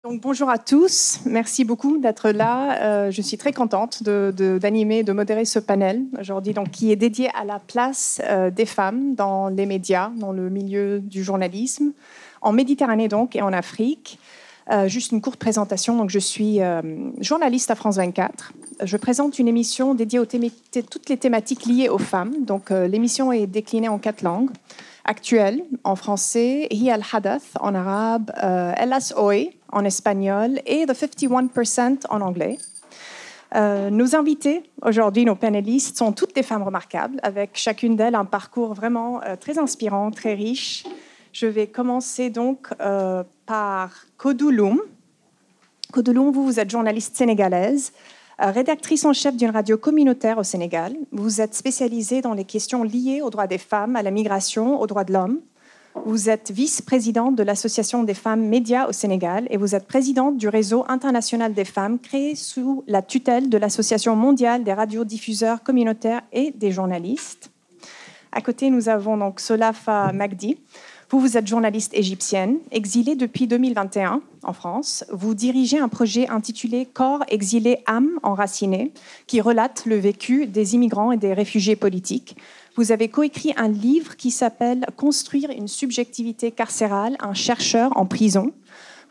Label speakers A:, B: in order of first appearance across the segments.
A: Donc, bonjour à tous, merci beaucoup d'être là. Je suis très contente d'animer, de modérer ce panel aujourd'hui, donc, qui est dédié à la place des femmes dans les médias, dans le milieu du journalisme, en Méditerranée donc, et en Afrique. Juste une courte présentation. Donc, je suis journaliste à France 24. Je présente une émission dédiée aux toutes les thématiques liées aux femmes. Donc, l'émission est déclinée en 4 langues. Actuelle en français, Hi al-Hadath en arabe, Elas Hoy en espagnol et The 51% en anglais. Nos invités aujourd'hui, nos panélistes, sont toutes des femmes remarquables, avec chacune d'elles un parcours vraiment très inspirant, très riche. Je vais commencer donc par Kodou Loum. Kodou Loum, vous êtes journaliste sénégalaise, rédactrice en chef d'une radio communautaire au Sénégal. Vous êtes spécialisée dans les questions liées aux droits des femmes, à la migration, aux droits de l'homme. Vous êtes vice-présidente de l'Association des femmes médias au Sénégal et vous êtes présidente du réseau international des femmes créé sous la tutelle de l'Association mondiale des radiodiffuseurs communautaires et des journalistes. À côté, nous avons donc Solafa Magdi. Vous êtes journaliste égyptienne, exilée depuis 2021 en France. Vous dirigez un projet intitulé « Corps, exilés, âme enracinée » qui relate le vécu des immigrants et des réfugiés politiques. Vous avez coécrit un livre qui s'appelle « Construire une subjectivité carcérale, un chercheur en prison ».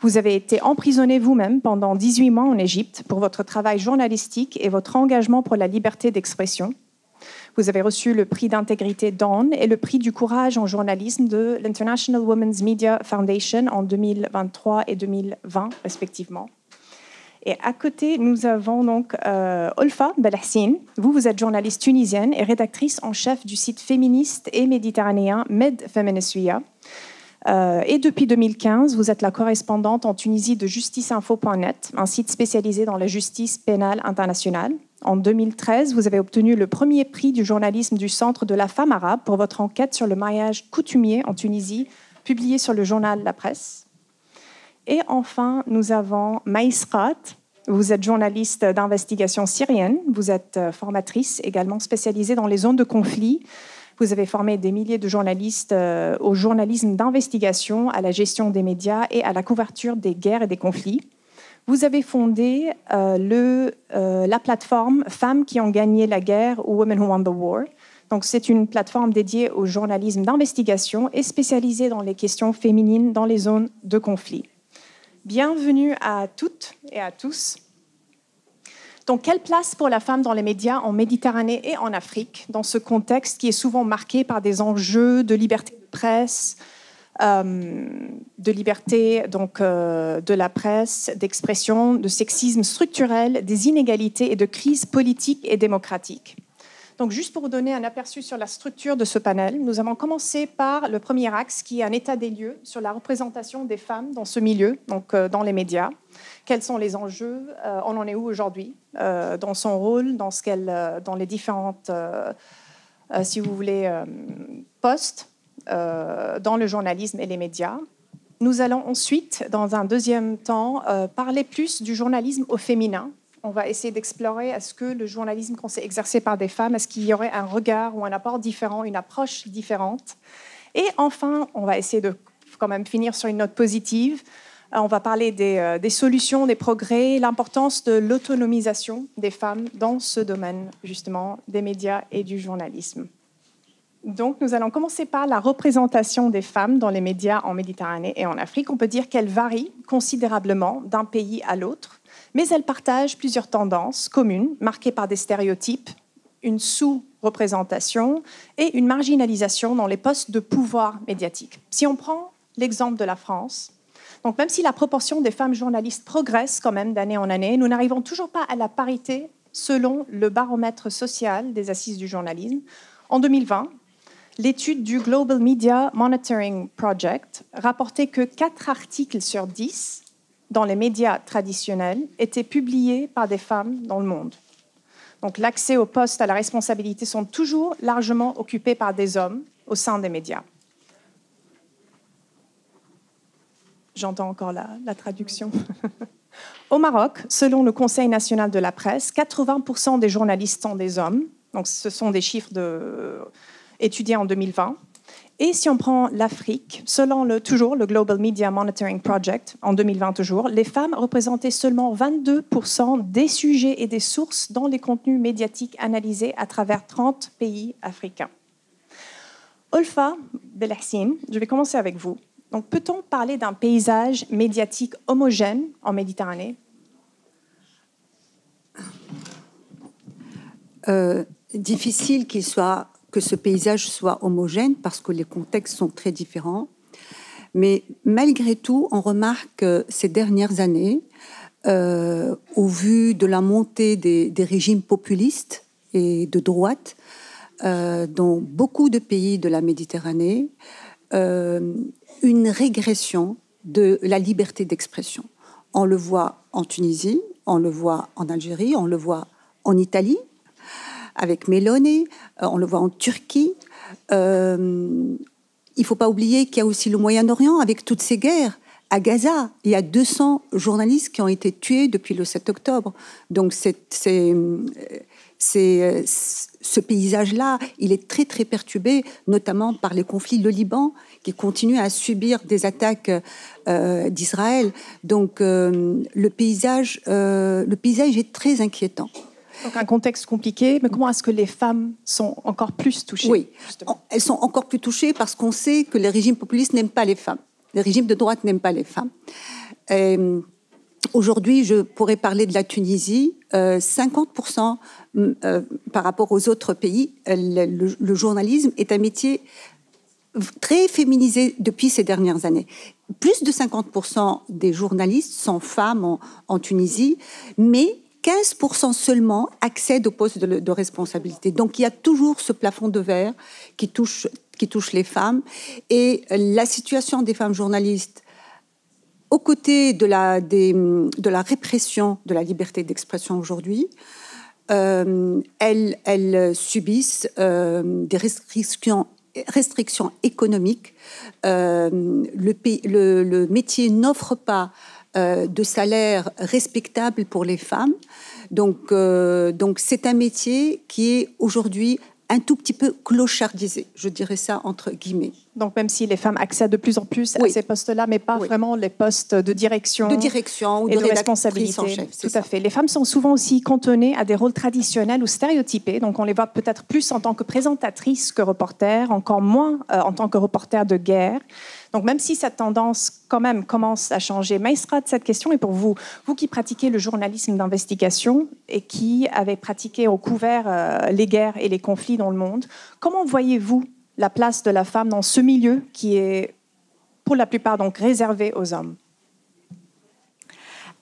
A: Vous avez été emprisonné vous-même pendant 18 mois en Égypte pour votre travail journalistique et votre engagement pour la liberté d'expression. Vous avez reçu le prix d'intégrité Dawn et le prix du courage en journalisme de l'International Women's Media Foundation en 2023 et 2020, respectivement. Et à côté, nous avons donc Olfa Belhacine. Vous êtes journaliste tunisienne et rédactrice en chef du site féministe et méditerranéen Med Feministria. Et depuis 2015, vous êtes la correspondante en Tunisie de justiceinfo.net, un site spécialisé dans la justice pénale internationale. En 2013, vous avez obtenu le premier prix du journalisme du Centre de la femme arabe pour votre enquête sur le mariage coutumier en Tunisie, publiée sur le journal La Presse. Et enfin, nous avons Maïs Rat. Vous êtes journaliste d'investigation syrienne. Vous êtes formatrice également spécialisée dans les zones de conflit. Vous avez formé des milliers de journalistes au journalisme d'investigation, à la gestion des médias et à la couverture des guerres et des conflits. Vous avez fondé la plateforme Femmes qui ont gagné la guerre ou Women Who Won the War. Donc, c'est une plateforme dédiée au journalisme d'investigation et spécialisée dans les questions féminines dans les zones de conflit. Bienvenue à toutes et à tous. Donc, quelle place pour la femme dans les médias en Méditerranée et en Afrique, dans ce contexte qui est souvent marqué par des enjeux de liberté de presse, de liberté donc, de la presse, d'expression, de sexisme structurel, des inégalités et de crise politique et démocratique. Donc, juste pour vous donner un aperçu sur la structure de ce panel, nous avons commencé par le premier axe qui est un état des lieux sur la représentation des femmes dans ce milieu, donc dans les médias. Quels sont les enjeux? On en est où aujourd'hui dans son rôle, dans les différentes, si vous voulez, postes dans le journalisme et les médias. Nous allons ensuite, dans un deuxième temps, parler plus du journalisme au féminin. On va essayer d'explorer est-ce que le journalisme qu'on s'est exercé par des femmes, est-ce qu'il y aurait un regard ou un apport différent, une approche différente. Et enfin, on va essayer de quand même finir sur une note positive. On va parler des solutions, des progrès, l'importance de l'autonomisation des femmes dans ce domaine, justement, des médias et du journalisme. Donc, nous allons commencer par la représentation des femmes dans les médias en Méditerranée et en Afrique. On peut dire qu'elle varie considérablement d'un pays à l'autre, mais elle partage plusieurs tendances communes, marquées par des stéréotypes, une sous-représentation et une marginalisation dans les postes de pouvoir médiatique. Si on prend l'exemple de la France, donc même si la proportion des femmes journalistes progresse quand même d'année en année, nous n'arrivons toujours pas à la parité selon le baromètre social des assises du journalisme. En 2020, l'étude du Global Media Monitoring Project rapportait que 4 articles sur 10 dans les médias traditionnels étaient publiés par des femmes dans le monde. Donc l'accès aux postes à la responsabilité sont toujours largement occupés par des hommes au sein des médias. J'entends encore la traduction. Au Maroc, selon le Conseil national de la presse, 80% des journalistes sont des hommes. Donc ce sont des chiffres étudiés en 2020. Et si on prend l'Afrique, selon toujours le Global Media Monitoring Project, en 2020 toujours, les femmes représentaient seulement 22% des sujets et des sources dans les contenus médiatiques analysés à travers 30 pays africains. Olfa Belhacine, je vais commencer avec vous. Donc, peut-on parler d'un paysage médiatique homogène en Méditerranée?
B: Difficile que ce paysage soit homogène parce que les contextes sont très différents. Mais malgré tout, on remarque ces dernières années, au vu de la montée des régimes populistes et de droite dans beaucoup de pays de la Méditerranée, une régression de la liberté d'expression. On le voit en Tunisie, on le voit en Algérie, on le voit en Italie, avec Meloni, on le voit en Turquie. Il ne faut pas oublier qu'il y a aussi le Moyen-Orient avec toutes ces guerres. À Gaza, il y a 200 journalistes qui ont été tués depuis le 7 octobre. Donc ce paysage-là, il est très très perturbé, notamment par les conflits. Le Liban, qui continue à subir des attaques d'Israël. Donc le paysage est très inquiétant.
A: Donc un contexte compliqué, mais comment est-ce que les femmes sont encore plus touchées?
B: Oui, elles sont encore plus touchées parce qu'on sait que les régimes populistes n'aiment pas les femmes. Les régimes de droite n'aiment pas les femmes. Aujourd'hui, je pourrais parler de la Tunisie. 50% par rapport aux autres pays, le journalisme est un métier très féminisé depuis ces dernières années. Plus de 50% des journalistes sont femmes en Tunisie, mais 15% seulement accèdent aux postes de responsabilité. Donc il y a toujours ce plafond de verre qui touche les femmes. Et la situation des femmes journalistes, aux côtés de la répression de la liberté d'expression aujourd'hui, elles subissent des restrictions économiques. Le métier n'offre pas de salaire respectable pour les femmes. Donc c'est un métier qui est aujourd'hui un tout petit peu clochardisé, je dirais ça entre guillemets.
A: Donc même si les femmes accèdent de plus en plus à ces postes-là, mais pas vraiment les postes de direction
B: ou
A: et
B: de
A: responsabilité.
B: En chef,
A: tout à fait. Les femmes sont souvent aussi cantonnées à des rôles traditionnels ou stéréotypés. Donc on les voit peut-être plus en tant que présentatrices que reporters, encore moins en tant que reporters de guerre. Donc même si cette tendance quand même commence à changer, Maïsrat, cette question est pour vous. Vous qui pratiquez le journalisme d'investigation et qui avez pratiqué au couvert les guerres et les conflits dans le monde, comment voyez-vous la place de la femme dans ce milieu qui est pour la plupart donc réservé aux hommes?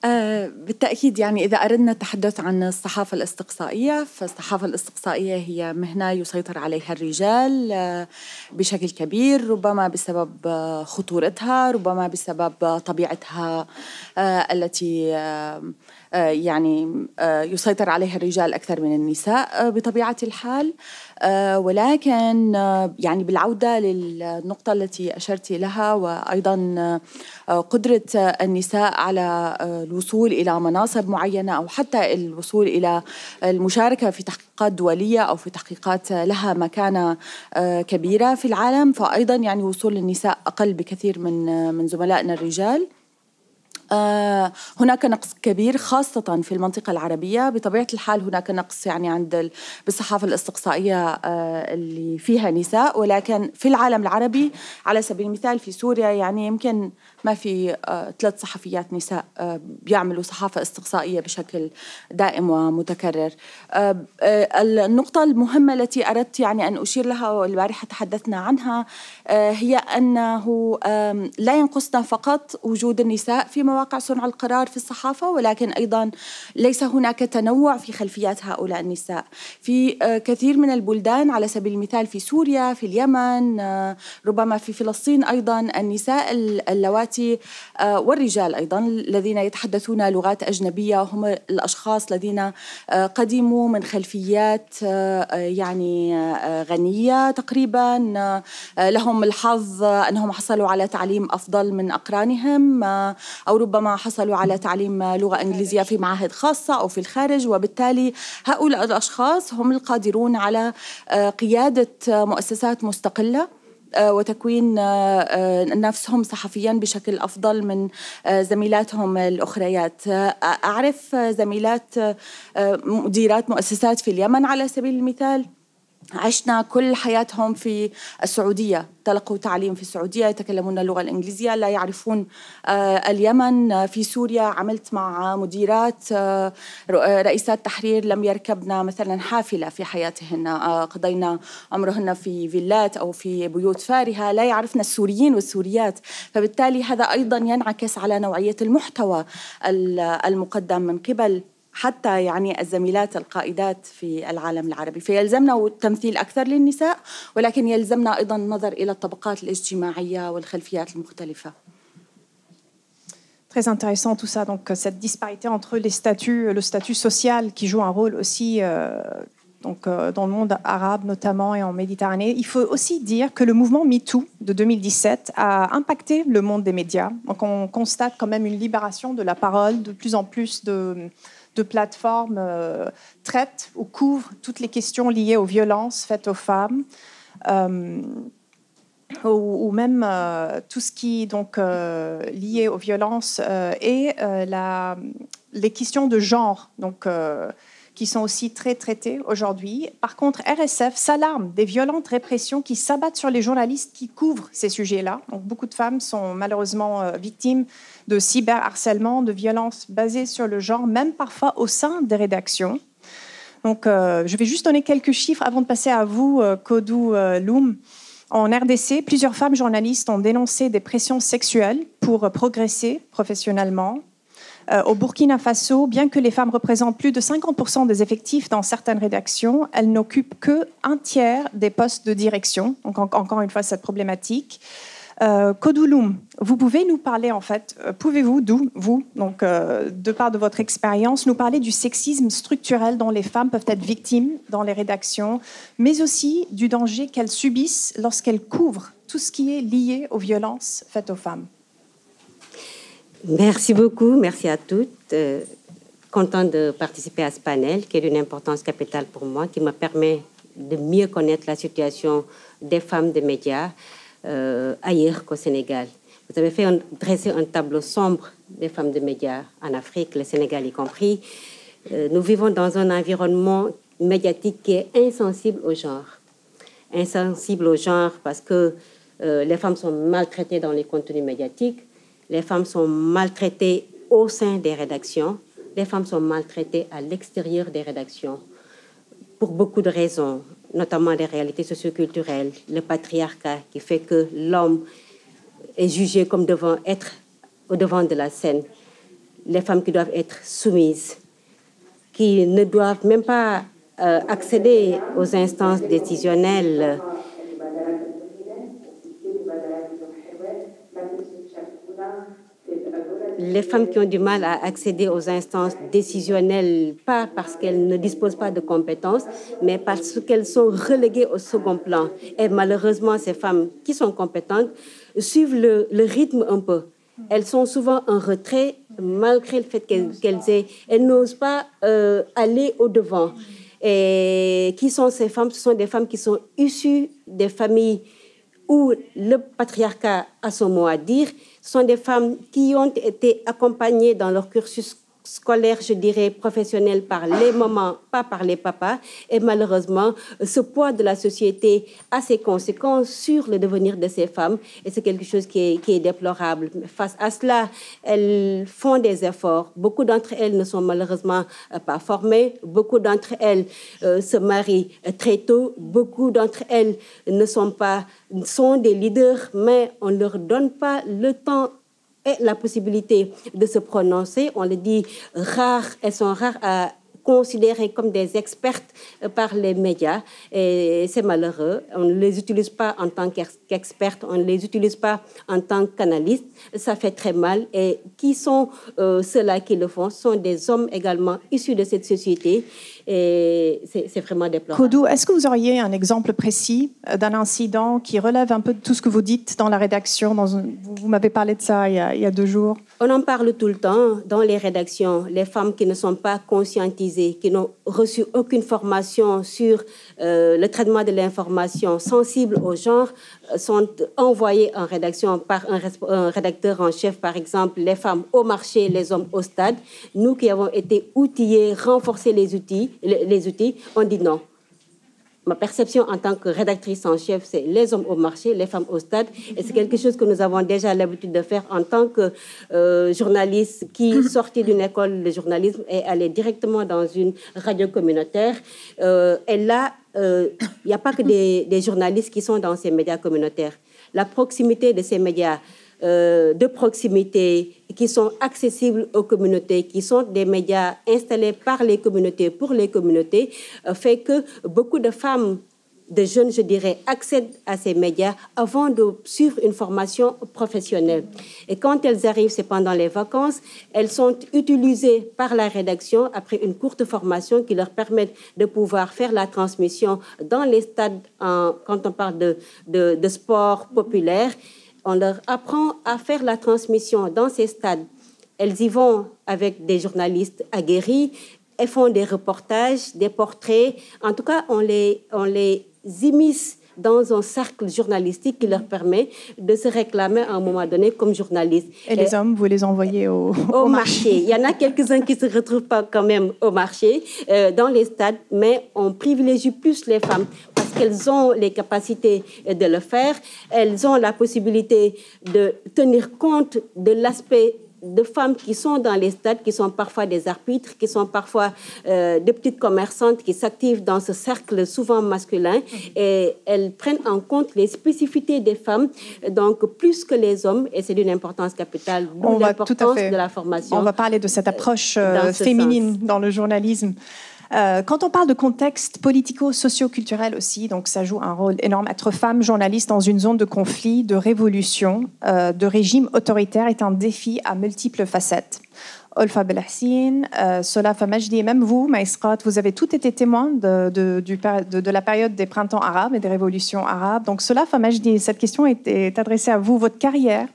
C: بالتأكيد يعني إذا أردنا التحدث عن الصحافة الاستقصائية فالصحافة الاستقصائية هي مهنة يسيطر عليها الرجال بشكل كبير، ربما بسبب خطورتها، ربما بسبب طبيعتها التي يعني يسيطر عليها الرجال أكثر من النساء بطبيعة الحال. ولكن يعني بالعودة للنقطة التي أشرت لها وأيضا قدرة النساء على الوصول إلى مناصب معينة أو حتى الوصول إلى المشاركة في تحقيقات دولية أو في تحقيقات لها مكانة كبيرة في العالم، فأيضا يعني وصول النساء أقل بكثير من زملائنا الرجال. هناك نقص كبير خاصة في المنطقة العربية. بطبيعة الحال هناك نقص يعني بالصحافة الاستقصائية اللي فيها نساء، ولكن في العالم العربي على سبيل المثال في سوريا يعني يمكن ما في 3 صحفيات نساء بيعملوا صحافة استقصائية بشكل دائم ومتكرر. النقطة المهمة التي أردت يعني أن أشير لها والبارحة تحدثنا عنها هي أنه لا ينقصنا فقط وجود النساء في مواقع صنع القرار في الصحافة، ولكن أيضا ليس هناك تنوع في خلفيات هؤلاء النساء. في كثير من البلدان على سبيل المثال في سوريا، في اليمن، ربما في فلسطين أيضا، النساء اللواتي والرجال أيضا الذين يتحدثون لغات أجنبية هم الأشخاص الذين قدموا من خلفيات يعني غنية تقريبا، لهم الحظ أنهم حصلوا على تعليم أفضل من أقرانهم أو ربما حصلوا على تعليم لغة إنجليزية في معاهد خاصة أو في الخارج، وبالتالي هؤلاء الأشخاص هم القادرون على قيادة مؤسسات مستقلة وتكوين نفسهم صحفياً بشكل أفضل من زميلاتهم الأخريات. أعرف زميلات مديرات مؤسسات في اليمن على سبيل المثال، عشنا كل حياتهم في السعودية، تلقوا تعليم في السعودية، يتكلمون اللغة الإنجليزية، لا يعرفون اليمن. في سوريا عملت مع مديرات رئيسات تحرير لم يركبن مثلا حافلة في حياتهن، قضينا عمرهن في فيلات أو في بيوت فارهة، لا يعرفن السوريين والسوريات. فبالتالي هذا أيضا ينعكس على نوعية المحتوى المقدم من قبل حتى يعني الزميلات القائدات في العالم العربي. فيلزمنا تمثيل أكثر للنساء، ولكن يلزمنا أيضا النظر إلى الطبقات الاجتماعية والخلفيات المختلفة.
A: Très intéressant tout ça, donc cette disparité entre les statuts, le statut social qui joue un rôle aussi dans le monde arabe notamment et en Méditerranée. Il faut aussi dire que le mouvement MeToo de 2017 a impacté le monde des médias. Donc on constate quand même une libération de la parole, de plus en plus de plateformes traitent ou couvrent toutes les questions liées aux violences faites aux femmes, ou même tout ce qui est donc lié aux violences et les questions de genre, donc qui sont aussi très traitées aujourd'hui. Par contre, RSF s'alarme des violentes répressions qui s'abattent sur les journalistes qui couvrent ces sujets-là. Donc, beaucoup de femmes sont malheureusement victimes de cyberharcèlement, de violences basées sur le genre, même parfois au sein des rédactions. Donc, je vais juste donner quelques chiffres avant de passer à vous, Kodou Loum. En RDC, plusieurs femmes journalistes ont dénoncé des pressions sexuelles pour progresser professionnellement. Au Burkina Faso, bien que les femmes représentent plus de 50% des effectifs dans certaines rédactions, elles n'occupent que un tiers des postes de direction. Donc, encore une fois, cette problématique. Kodou Loum, vous pouvez nous parler, en fait, pouvez-vous, donc, de part de votre expérience, nous parler du sexisme structurel dont les femmes peuvent être victimes dans les rédactions, mais aussi du danger qu'elles subissent lorsqu'elles couvrent tout ce qui est lié aux violences faites aux femmes?
D: Merci beaucoup, merci à toutes. Contente de participer à ce panel qui est d'une importance capitale pour moi, qui me permet de mieux connaître la situation des femmes des médias ailleurs qu'au Sénégal. Vous avez dressé un tableau sombre des femmes des médias en Afrique, le Sénégal y compris. Nous vivons dans un environnement médiatique qui est insensible au genre. Insensible au genre parce que les femmes sont maltraitées dans les contenus médiatiques. Les femmes sont maltraitées au sein des rédactions. Les femmes sont maltraitées à l'extérieur des rédactions pour beaucoup de raisons, notamment des réalités socioculturelles, le patriarcat qui fait que l'homme est jugé comme devant être au devant de la scène. Les femmes qui doivent être soumises, qui ne doivent même pas accéder aux instances décisionnelles. Les femmes qui ont du mal à accéder aux instances décisionnelles, pas parce qu'elles ne disposent pas de compétences, mais parce qu'elles sont reléguées au second plan. Et malheureusement, ces femmes qui sont compétentes suivent le rythme un peu. Elles sont souvent en retrait, malgré le fait elles n'osent pas aller au-devant. Et qui sont ces femmes? Ce sont des femmes qui sont issues des familles où le patriarcat a son mot à dire. Ce sont des femmes qui ont été accompagnées dans leur cursus scolaire, je dirais, professionnel par les mamans, pas par les papas. Et malheureusement, ce poids de la société a ses conséquences sur le devenir de ces femmes. Et c'est quelque chose qui est déplorable. Face à cela, elles font des efforts. Beaucoup d'entre elles ne sont malheureusement pas formées. Beaucoup d'entre elles se marient très tôt. Beaucoup d'entre elles sont des leaders, mais on ne leur donne pas le temps et la possibilité de se prononcer. On le dit rares, elles sont rares à considérées comme des expertes par les médias et c'est malheureux. On ne les utilise pas en tant qu'expertes, on ne les utilise pas en tant qu'analystes. Ça fait très mal. Et qui sont ceux-là qui le font? Ce sont des hommes également issus de cette société et c'est vraiment déplorable.
A: Kodou, est-ce que vous auriez un exemple précis d'un incident qui relève un peu de tout ce que vous dites dans la rédaction? Vous m'avez parlé de ça il y a 2 jours.
D: On en parle tout le temps dans les rédactions. Les femmes qui ne sont pas conscientisées défavorisées, qui n'ont reçu aucune formation sur le traitement de l'information sensible au genre, sont envoyées en rédaction par un rédacteur en chef, par exemple, les femmes au marché, les hommes au stade. Nous qui avons été outillés, renforcer les outils, on dit non. Ma perception en tant que rédactrice en chef, c'est les hommes au marché, les femmes au stade. Et c'est quelque chose que nous avons déjà l'habitude de faire en tant que journaliste qui, sortie d'une école de journalisme, est allée directement dans une radio communautaire. Et là, il n'y a pas que des journalistes qui sont dans ces médias communautaires. La proximité de ces médias de proximité qui sont accessibles aux communautés, qui sont des médias installés par les communautés pour les communautés, fait que beaucoup de femmes, de jeunes, je dirais, accèdent à ces médias avant de suivre une formation professionnelle. Et quand elles arrivent, c'est pendant les vacances, elles sont utilisées par la rédaction après une courte formation qui leur permet de pouvoir faire la transmission dans les stades, quand on parle de sport populaire. On leur apprend à faire la transmission dans ces stades. Elles y vont avec des journalistes aguerris, elles font des reportages, des portraits. En tout cas, on les immisce dans un cercle journalistique qui leur permet de se réclamer à un moment donné comme journaliste.
A: Et les hommes, vous les envoyez au marché.
D: Il y en a quelques-uns qui ne se retrouvent pas quand même au marché, dans les stades, mais on privilégie plus les femmes parce qu'elles ont les capacités de le faire. Elles ont la possibilité de tenir compte de l'aspect de femmes qui sont dans les stades, qui sont parfois des arbitres, qui sont parfois des petites commerçantes qui s'activent dans ce cercle souvent masculin, et elles prennent en compte les spécificités des femmes, donc plus que les hommes, et c'est d'une importance capitale, d'où l'importance de la formation.
A: On va parler de cette approche féminine dans le journalisme. Quand on parle de contexte politico-socio-culturel aussi, donc ça joue un rôle énorme. Être femme journaliste dans une zone de conflit, de révolution, de régime autoritaire est un défi à multiples facettes. Olfa Belhassine, Sola Famajdi et même vous, Maïsrat, vous avez tous été témoins de la période des printemps arabes et des révolutions arabes. Donc Sola Famajdi, cette question est adressée à vous. Votre carrière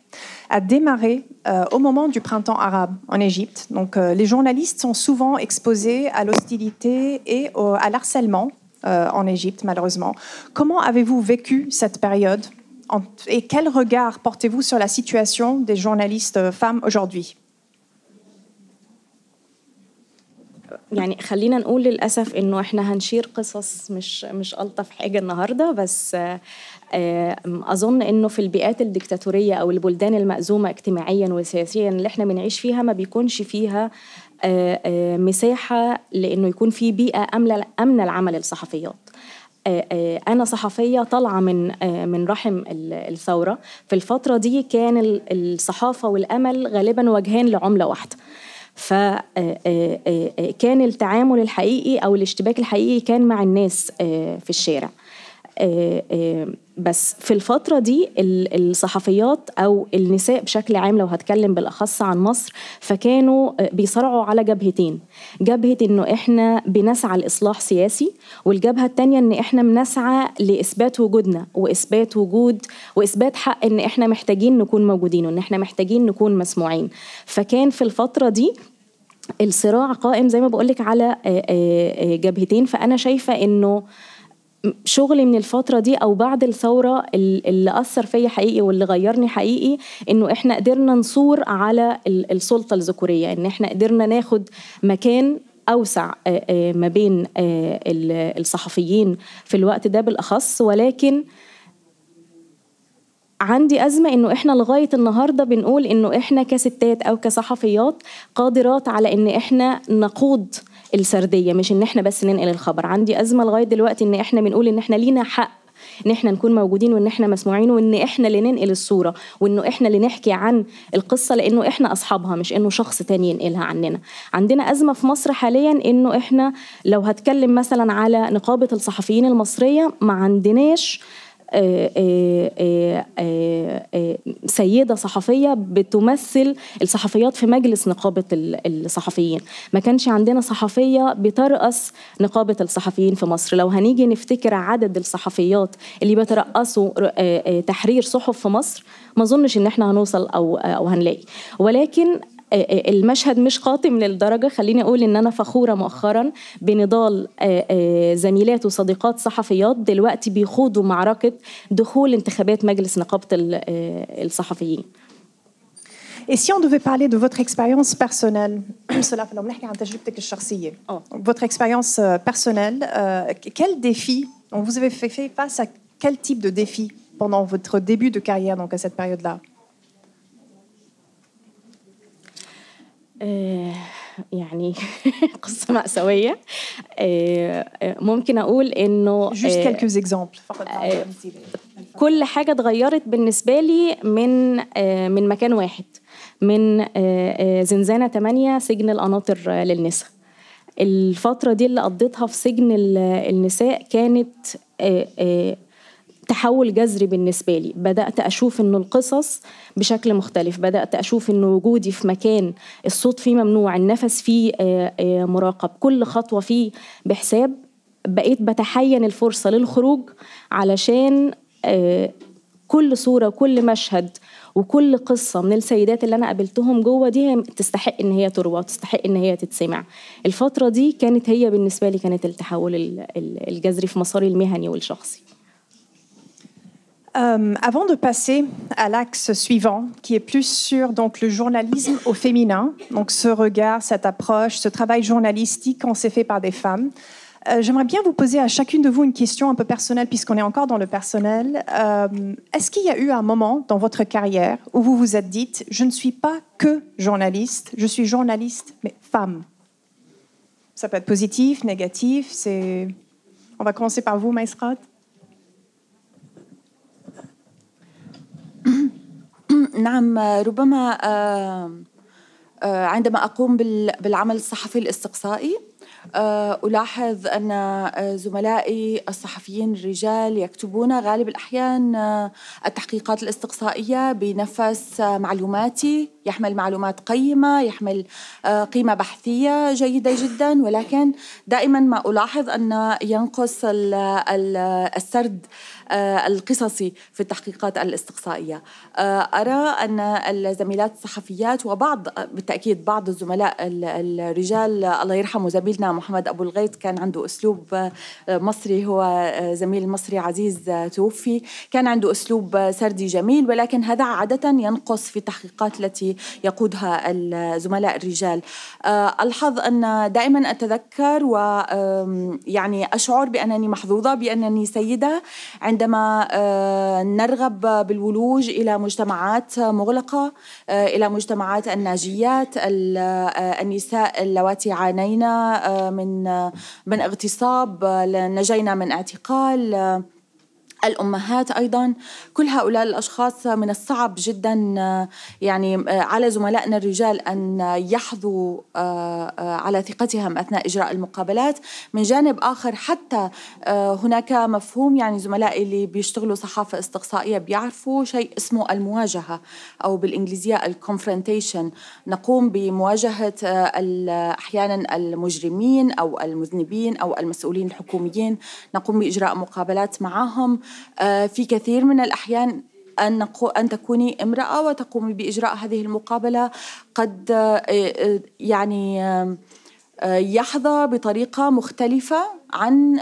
A: a démarré au moment du printemps arabe en Égypte. Donc les journalistes sont souvent exposés à l'hostilité et à l'harcèlement en Égypte, malheureusement. Comment avez-vous vécu cette période et quel regard portez-vous sur la situation des journalistes femmes aujourd'hui ?
E: يعني خلينا نقول للأسف إنه إحنا هنشير قصص مش ألطف حاجة النهاردة، بس أظن إنه في البيئات الديكتاتورية أو البلدان المأزومة اجتماعياً وسياسياً اللي إحنا بنعيش فيها ما بيكونش فيها مساحة لأنه يكون في بيئة أمنة لعمل الصحفيات. أنا صحفية طالعة من رحم الثورة. في الفترة دي كان الصحافة والأمل غالباً وجهان لعملة واحدة. فكان التعامل الحقيقي أو الاشتباك الحقيقي كان مع الناس في الشارع. بس في الفترة دي الصحفيات أو النساء بشكل عام، لو هتكلم بالأخص عن مصر، فكانوا بيصارعوا على جبهتين. جبهة إنه إحنا بنسعى لإصلاح سياسي، والجبهة التانية إن إحنا بنسعى لإثبات وجودنا وإثبات وجود وإثبات حق إن إحنا محتاجين نكون موجودين وإن إحنا محتاجين نكون مسموعين. فكان في الفترة دي الصراع قائم زي ما بقولك على جبهتين. فأنا شايفة إنه شغلي من الفترة دي أو بعد الثورة اللي أثر فيا حقيقي واللي غيرني حقيقي إنه إحنا قدرنا نصور على السلطة الذكورية، إن إحنا قدرنا ناخد مكان أوسع ما بين الصحفيين في الوقت ده بالأخص. ولكن عندي أزمة إنه إحنا لغاية النهاردة بنقول إنه إحنا كستات أو كصحفيات قادرات على إن إحنا نقود السردية، مش إن إحنا بس ننقل الخبر. عندي أزمة لغاية دلوقتي إن إحنا بنقول إن إحنا لينا حق إن إحنا نكون موجودين وإن إحنا مسموعين وإن إحنا اللي ننقل الصورة وإنه إحنا اللي نحكي عن القصة لأنه إحنا أصحابها مش إنه شخص تاني ينقلها عننا. عندنا أزمة في مصر حاليا إنه إحنا لو هتكلم مثلا على نقابة الصحفيين المصرية ما عندناش سيدة صحفية بتمثل الصحفيات في مجلس نقابة الصحفيين. ما كانش عندنا صحفية بترأس نقابة الصحفيين في مصر. لو هنيجي نفتكر عدد الصحفيات اللي بترأسوا تحرير صحف في مصر ما ظنش إن احنا هنوصل أو هنلاقي. ولكن المشهد مش قاتم للدرجة. خليني أقول إن أنا فخورة مؤخرا بنضال زميلات وصديقات صحفيات دلوقتي بيخوضوا معركة دخول انتخابات مجلس نقابة الصحفيين.
A: Et si on devait parler de votre expérience personnelle, cela fait نحكي عن تجربتك الشخصية. Votre expérience personnelle, quel défi vous avez fait face à quel type de défi pendant votre début de carrière, donc à cette période-là?
E: يعني قصة مأساوية. ممكن أقول إنه
A: Juste quelques exemples.
E: كل حاجة اتغيرت بالنسبة لي من مكان واحد، من زنزانة 8 سجن القناطر للنساء. الفترة دي اللي قضيتها في سجن النساء كانت تحول جذري بالنسبة لي. بدأت أشوف إنه القصص بشكل مختلف، بدأت أشوف إنه وجودي في مكان الصوت فيه ممنوع، النفس فيه مراقب، كل خطوة فيه بحساب. بقيت بتحين الفرصة للخروج علشان كل صورة وكل مشهد وكل قصة من السيدات اللي أنا قابلتهم جوه دي تستحق إن هي تروى وتستحق إن هي تتسمع. الفترة دي كانت هي بالنسبة لي كانت التحول الجذري في مساري المهني والشخصي.
A: Avant de passer à l'axe suivant, qui est plus sur donc, le journalisme au féminin, donc ce regard, cette approche, ce travail journalistique qu'on s'est fait par des femmes, j'aimerais bien vous poser à chacune de vous une question un peu personnelle, puisqu'on est encore dans le personnel. Est-ce qu'il y a eu un moment dans votre carrière où vous vous êtes dit « Je ne suis pas que journaliste, je suis journaliste, mais femme ». Ça peut être positif, négatif. On va commencer par vous, Maïsrat.
C: نعم، ربما عندما أقوم بالعمل الصحفي الاستقصائي ألاحظ أن زملائي الصحفيين الرجال يكتبون غالب الأحيان التحقيقات الاستقصائية بنفس معلوماتي، يحمل معلومات قيمة، يحمل قيمة بحثية جيدة جدا، ولكن دائما ما ألاحظ أن ينقص السرد القصصي في التحقيقات الاستقصائية. أرى أن الزميلات الصحفيات وبعض بالتأكيد بعض الزملاء الرجال، الله يرحمه زميلنا محمد أبو الغيط كان عنده أسلوب مصري، هو زميل مصري عزيز توفي، كان عنده أسلوب سردي جميل، ولكن هذا عادة ينقص في التحقيقات التي يقودها الزملاء الرجال. ألحظ أن دائما أتذكر ويعني أشعر بأنني محظوظة بأنني سيدة عندما نرغب بالولوج إلى مجتمعات مغلقة، إلى مجتمعات الناجيات، النساء اللواتي عانينا من اغتصاب، نجينا من اعتقال، الأمهات أيضاً. كل هؤلاء الأشخاص من الصعب جداً يعني على زملائنا الرجال أن يحظوا على ثقتهم أثناء إجراء المقابلات. من جانب آخر حتى هناك مفهوم، يعني زملائي اللي بيشتغلوا صحافة استقصائية بيعرفوا شيء اسمه المواجهة، أو بالإنجليزية الكونفرونتيشن. نقوم بمواجهة أحياناً المجرمين أو المذنبين أو المسؤولين الحكوميين، نقوم بإجراء مقابلات معهم. في كثير من الأحيان أن تكوني امرأة وتقومي بإجراء هذه المقابلة قد يعني يحظى بطريقة مختلفة عن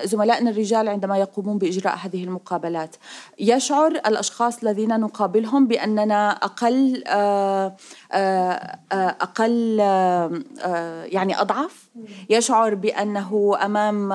C: زملائنا الرجال عندما يقومون بإجراء هذه المقابلات. يشعر الأشخاص الذين نقابلهم بأننا أقل يعني أضعف، يشعر بأنه أمام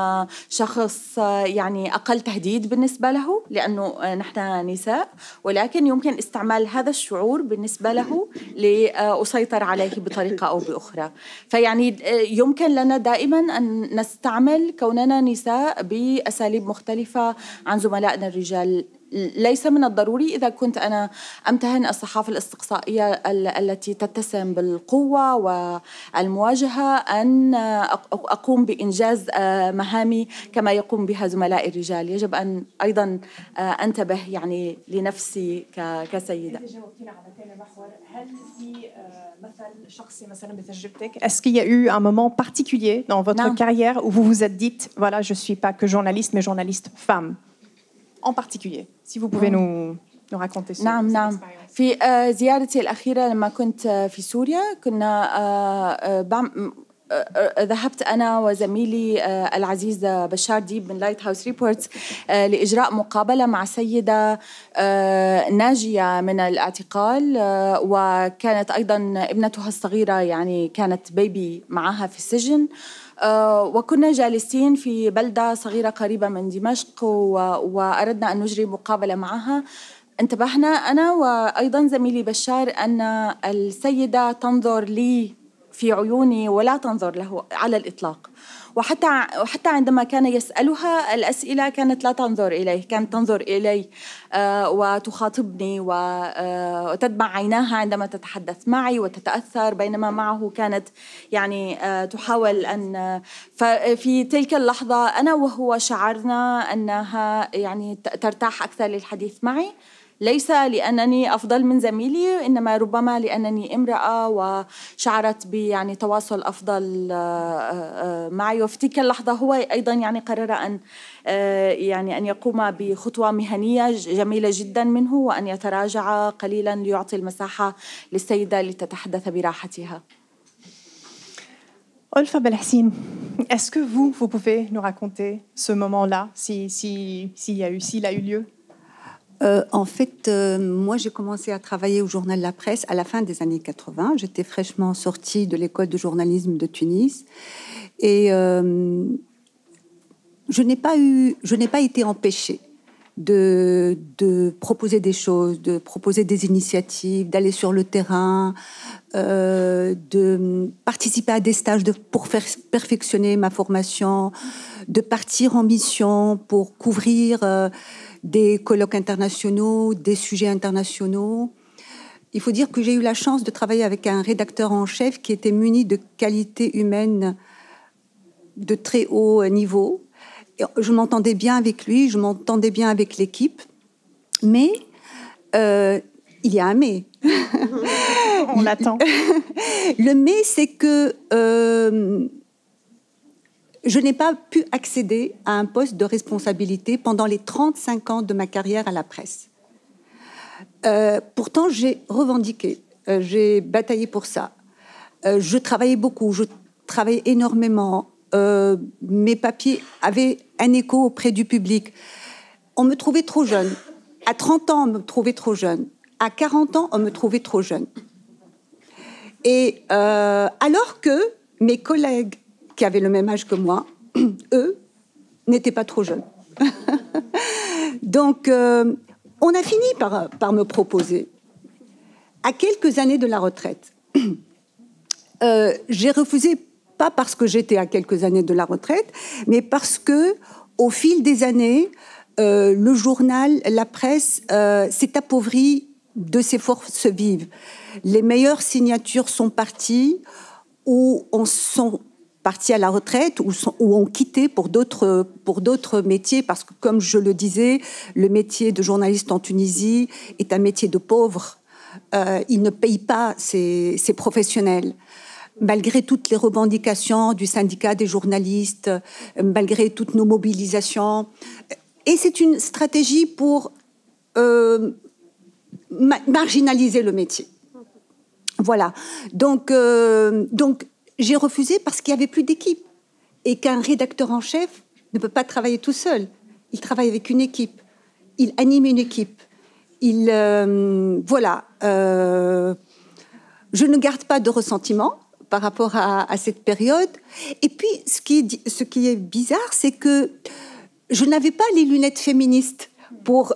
C: شخص يعني أقل تهديد بالنسبة له لأنه نحن نساء، ولكن يمكن استعمال هذا الشعور بالنسبة له لأسيطر عليه بطريقة أو بأخرى. فيعني يمكن لنا دائما أن نستعمل كوننا نساء بأساليب مختلفة عن زملائنا الرجال. ليس من الضروري إذا كنت أنا أمتهن الصحافة الاستقصائية التي تتسم بالقوة والمواجهة أن أقوم بإنجاز مهامي كما يقوم بها زملائي الرجال. يجب أن أيضا أنتبه يعني لنفسي كسيدة.
A: Est-ce qu'il y a eu un moment particulier dans votre carrière où vous vous êtes dit, voilà, je ne suis pas que journaliste, mais journaliste femme en particulier? Si vous pouvez nous nous raconter cette
C: نعم. في زيارتي الأخيرة لما كنت في سوريا كنا ذهبت أنا وزميلي العزيز بشار ديب من لايت هاوس ريبورتس لإجراء مقابلة مع سيدة ناجية من الاعتقال، وكانت أيضا ابنتها الصغيرة يعني كانت بيبي معها في السجن، وكنا جالسين في بلدة صغيرة قريبة من دمشق وأردنا أن نجري مقابلة معها. انتبهنا أنا وأيضا زميلي بشار أن السيدة تنظر لي في عيوني ولا تنظر له على الإطلاق، وحتى عندما كان يسألها الأسئلة كانت لا تنظر إليه، كانت تنظر إلي وتخاطبني وتدمع عيناها عندما تتحدث معي وتتأثر، بينما معه كانت يعني تحاول أن. ففي تلك اللحظة أنا وهو شعرنا أنها يعني ترتاح أكثر للحديث معي، ليس لأنني أفضل من زميلي، إنما ربما لأنني امرأة وشعرت يعني تواصل أفضل معي. وفي تلك اللحظة هو أيضا يعني قرر أن يعني أن يقوم بخطوة مهنية جميلة جدا منه، وأن يتراجع قليلا ليعطي المساحة للسيدة لتتحدث براحتها.
A: Olfa Belhacine, est-ce que vous pouvez nous raconter ce moment-là, s'il a eu lieu?
B: En fait, moi, j'ai commencé à travailler au journal La Presse à la fin des années 80. J'étais fraîchement sortie de l'école de journalisme de Tunis. Et je n'ai pas été empêchée de proposer des choses, de proposer des initiatives, d'aller sur le terrain, de participer à des stages pour faire perfectionner ma formation, de partir en mission pour couvrir des colloques internationaux, des sujets internationaux. Il faut dire que j'ai eu la chance de travailler avec un rédacteur en chef qui était muni de qualités humaines de très haut niveau. Et je m'entendais bien avec lui, je m'entendais bien avec l'équipe, mais il y a un mais.
A: On l'attend.
B: Le mais, c'est que je n'ai pas pu accéder à un poste de responsabilité pendant les 35 ans de ma carrière à la presse. Pourtant, j'ai revendiqué, j'ai bataillé pour ça. Je travaillais beaucoup, je travaillais énormément. Mes papiers avaient un écho auprès du public. On me trouvait trop jeune. À 30 ans, on me trouvait trop jeune. À 40 ans, on me trouvait trop jeune. Et alors que mes collègues qui avaient le même âge que moi, eux, n'étaient pas trop jeunes. Donc, on a fini par me proposer, à quelques années de la retraite. J'ai refusé, pas parce que j'étais à quelques années de la retraite, mais parce que, au fil des années, le journal, la presse, s'est appauvri de ses forces vives. Les meilleures signatures sont parties, ou sont partis à la retraite ou ont quitté pour d'autres métiers, parce que, comme je le disais, le métier de journaliste en Tunisie est un métier de pauvres. Il ne paye pas ses professionnels. Malgré toutes les revendications du syndicat des journalistes, malgré toutes nos mobilisations. Et c'est une stratégie pour marginaliser le métier. Voilà. Donc j'ai refusé parce qu'il n'y avait plus d'équipe et qu'un rédacteur en chef ne peut pas travailler tout seul. Il travaille avec une équipe. Il anime une équipe. Voilà. Je ne garde pas de ressentiment par rapport à cette période. Et puis, ce qui est bizarre, c'est que je n'avais pas les lunettes féministes pour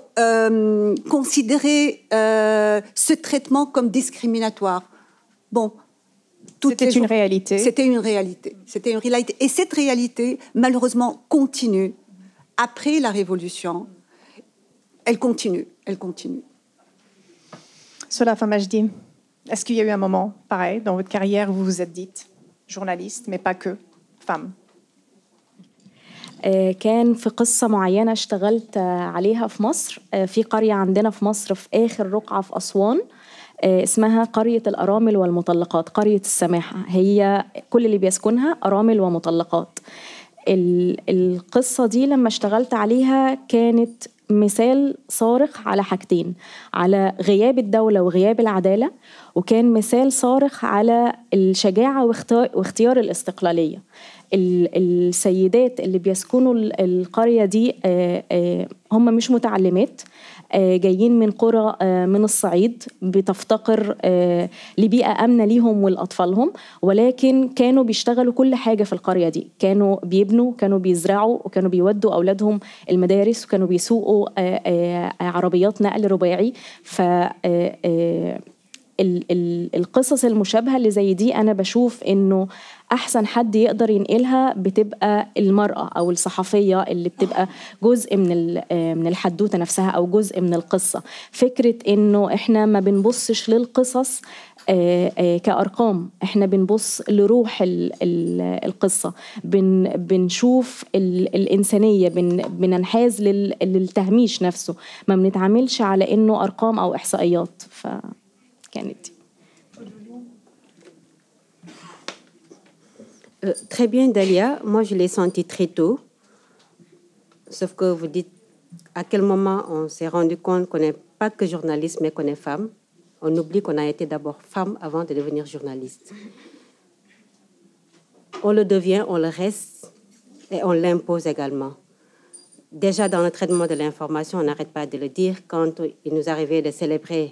B: considérer ce traitement comme discriminatoire. Bon.
A: C'était une réalité.
B: C'était une réalité. C'était une réalité. Et cette réalité, malheureusement, continue. Après la Révolution, elle continue. Elle continue.
A: Solafa Majdi, est-ce qu'il y a eu un moment pareil dans votre carrière où vous vous êtes dite journaliste, mais pas que, femme?
E: كان في قصة معينة اشتغلت عليها في مصر، في قرية عندنا في مصر في آخر رقعة في أسوان، اسمها قرية الأرامل والمطلقات، قرية السماحة. هي كل اللي بيسكنها أرامل ومطلقات. القصة دي لما اشتغلت عليها كانت مثال صارخ على حاجتين، على غياب الدولة وغياب العدالة، وكان مثال صارخ على الشجاعة واختيار الاستقلالية. السيدات اللي بيسكنوا القرية دي هم مش متعلمات، جايين من قرى من الصعيد بتفتقر لبيئة آمنة ليهم ولأطفالهم، ولكن كانوا بيشتغلوا كل حاجة في القرية دي. كانوا بيبنوا، كانوا بيزرعوا، وكانوا بيودوا أولادهم المدارس، وكانوا بيسوقوا عربيات نقل رباعي. ف القصص المشابهة اللي زي دي أنا بشوف إنه أحسن حد يقدر ينقلها بتبقى المرأة أو الصحفية اللي بتبقى جزء من الحدوتة نفسها أو جزء من القصة. فكرة إنه إحنا ما بنبصش للقصص كأرقام، إحنا بنبص لروح القصة، بنشوف الإنسانية، بننحاز للتهميش نفسه، ما بنتعاملش على إنه أرقام أو إحصائيات.
D: Très bien, Dalia. Moi, je l'ai senti très tôt. Sauf que vous dites à quel moment on s'est rendu compte qu'on n'est pas que journaliste, mais qu'on est femme. On oublie qu'on a été d'abord femme avant de devenir journaliste. On le devient, on le reste et on l'impose également. Déjà, dans le traitement de l'information, on n'arrête pas de le dire. Quand il nous arrivait de célébrer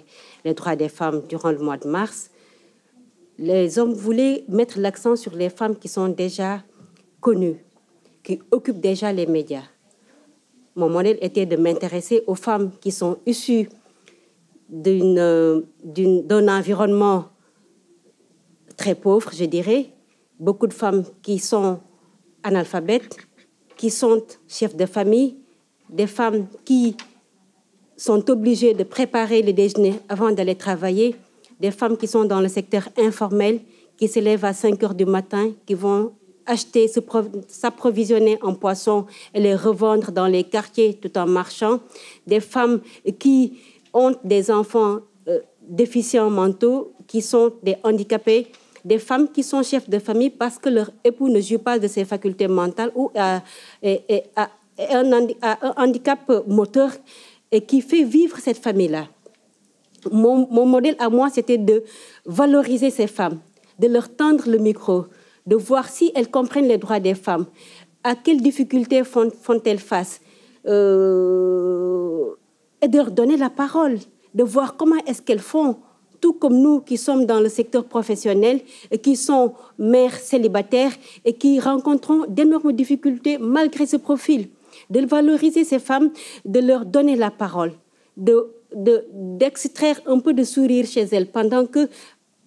D: les droits des femmes durant le mois de mars, les hommes voulaient mettre l'accent sur les femmes qui sont déjà connues, qui occupent déjà les médias. Mon modèle était de m'intéresser aux femmes qui sont issues d'un environnement très pauvre, je dirais. Beaucoup de femmes qui sont analphabètes, qui sont chefs de famille, des femmes qui sont obligées de préparer le déjeuner avant d'aller travailler, des femmes qui sont dans le secteur informel, qui se lèvent à 5 heures du matin, qui vont acheter, s'approvisionner en poissons et les revendre dans les quartiers tout en marchant, des femmes qui ont des enfants déficients mentaux, qui sont des handicapés, des femmes qui sont chefs de famille parce que leur époux ne joue pas de ses facultés mentales ou a un handicap moteur et qui fait vivre cette famille-là. Mon modèle à moi, c'était de valoriser ces femmes, de leur tendre le micro, de voir si elles comprennent les droits des femmes, à quelles difficultés font-elles face, et de leur donner la parole, de voir comment est-ce qu'elles font, tout comme nous qui sommes dans le secteur professionnel et qui sont mères célibataires et qui rencontrent d'énormes difficultés malgré ce profil, de valoriser ces femmes, de leur donner la parole, d'extraire un peu de sourire chez elles pendant que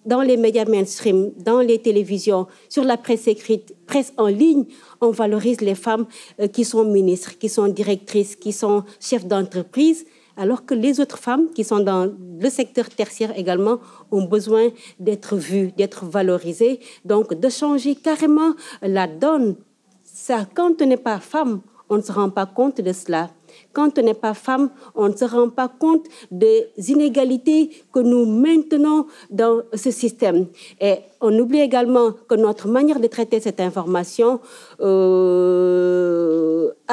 D: dans les médias mainstream, dans les télévisions, sur la presse écrite, presse en ligne, on valorise les femmes qui sont ministres, qui sont directrices, qui sont chefs d'entreprise, alors que les autres femmes qui sont dans le secteur tertiaire également ont besoin d'être vues, d'être valorisées, donc de changer carrément la donne. Ça, quand on n'est pas femme, on ne se rend pas compte de cela. Quand on n'est pas femme, on ne se rend pas compte des inégalités que nous maintenons dans ce système. Et on oublie également que notre manière de traiter cette information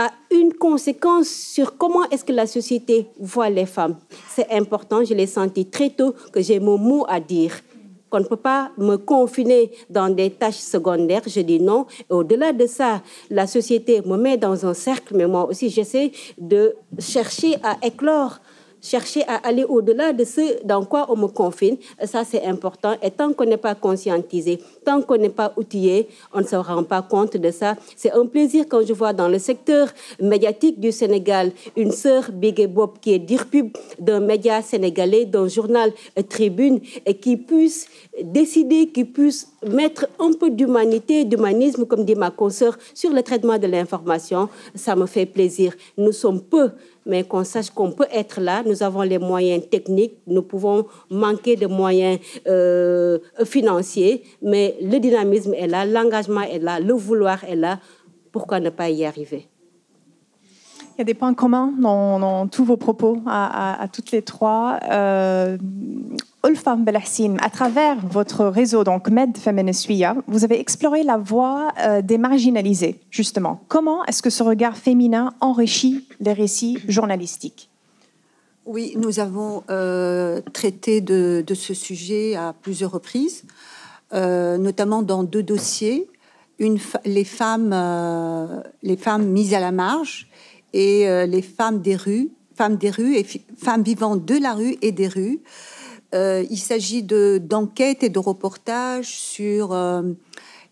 D: a une conséquence sur comment est-ce que la société voit les femmes. C'est important, je l'ai senti très tôt que j'ai mon mot à dire. Qu'on ne peut pas me confiner dans des tâches secondaires, je dis non. Et au-delà de ça, la société me met dans un cercle, mais moi aussi j'essaie de chercher à éclore, chercher à aller au-delà de ce dans quoi on me confine. Et ça, c'est important. Et tant qu'on n'est pas conscientisé, tant qu'on n'est pas outillé, on ne se rend pas compte de ça. C'est un plaisir quand je vois dans le secteur médiatique du Sénégal une sœur Bigué Bob qui est DIRPUB d'un média sénégalais, d'un journal Tribune, et qui puisse décider, qui puisse mettre un peu d'humanité, d'humanisme, comme dit ma consoeur, sur le traitement de l'information. Ça me fait plaisir. Nous sommes peu, mais qu'on sache qu'on peut être là. Nous avons les moyens techniques, nous pouvons manquer de moyens financiers, mais le dynamisme est là, l'engagement est là, le vouloir est là. Pourquoi ne pas y arriver?
A: Il y a des points communs dans tous vos propos à toutes les trois. Ulfa Belhassim, à travers votre réseau, donc Med Feministia, vous avez exploré la voie des marginalisés, justement. Comment est-ce que ce regard féminin enrichit les récits journalistiques?
B: Oui, nous avons traité de ce sujet à plusieurs reprises, notamment dans 2 dossiers. Les femmes mises à la marge et les femmes des rues et femmes vivant de la rue et des rues. Il s'agit d'enquêtes et de reportages sur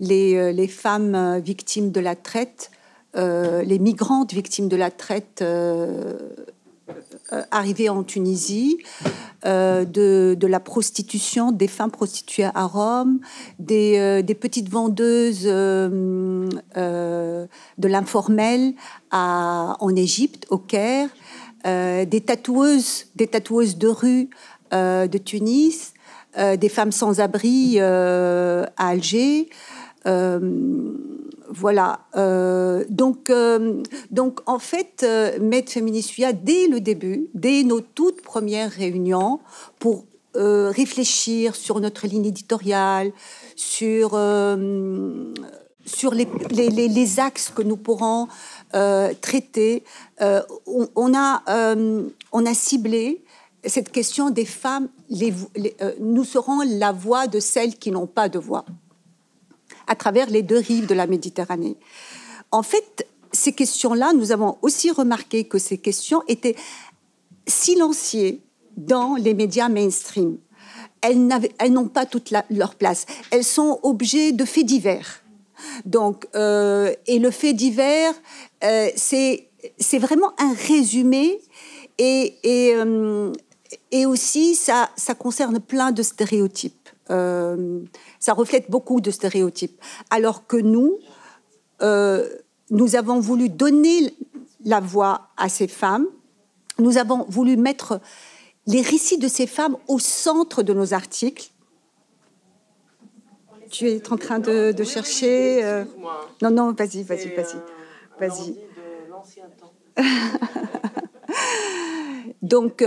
B: les femmes victimes de la traite, les migrantes victimes de la traite arrivées en Tunisie, de la prostitution, des femmes prostituées à Rome, des petites vendeuses de l'informel en Égypte, au Caire, des tatoueuses de rue de Tunis, des femmes sans abri à Alger. Voilà. Donc, en fait, Med Feministia, dès le début, dès nos toutes premières réunions, pour réfléchir sur notre ligne éditoriale, sur les axes que nous pourrons traiter, on a ciblé cette question des femmes. Nous serons la voix de celles qui n'ont pas de voix, à travers les 2 rives de la Méditerranée. En fait, ces questions-là, nous avons aussi remarqué que ces questions étaient silenciées dans les médias mainstream. Elles n'ont pas toute leur place. Elles sont objets de faits divers. Donc, et le fait divers, c'est vraiment un résumé et aussi, ça concerne plein de stéréotypes. Ça reflète beaucoup de stéréotypes. Alors que nous avons voulu donner la voix à ces femmes. Nous avons voulu mettre les récits de ces femmes au centre de nos articles. Tu es en train de chercher... Non, vas-y. Donc,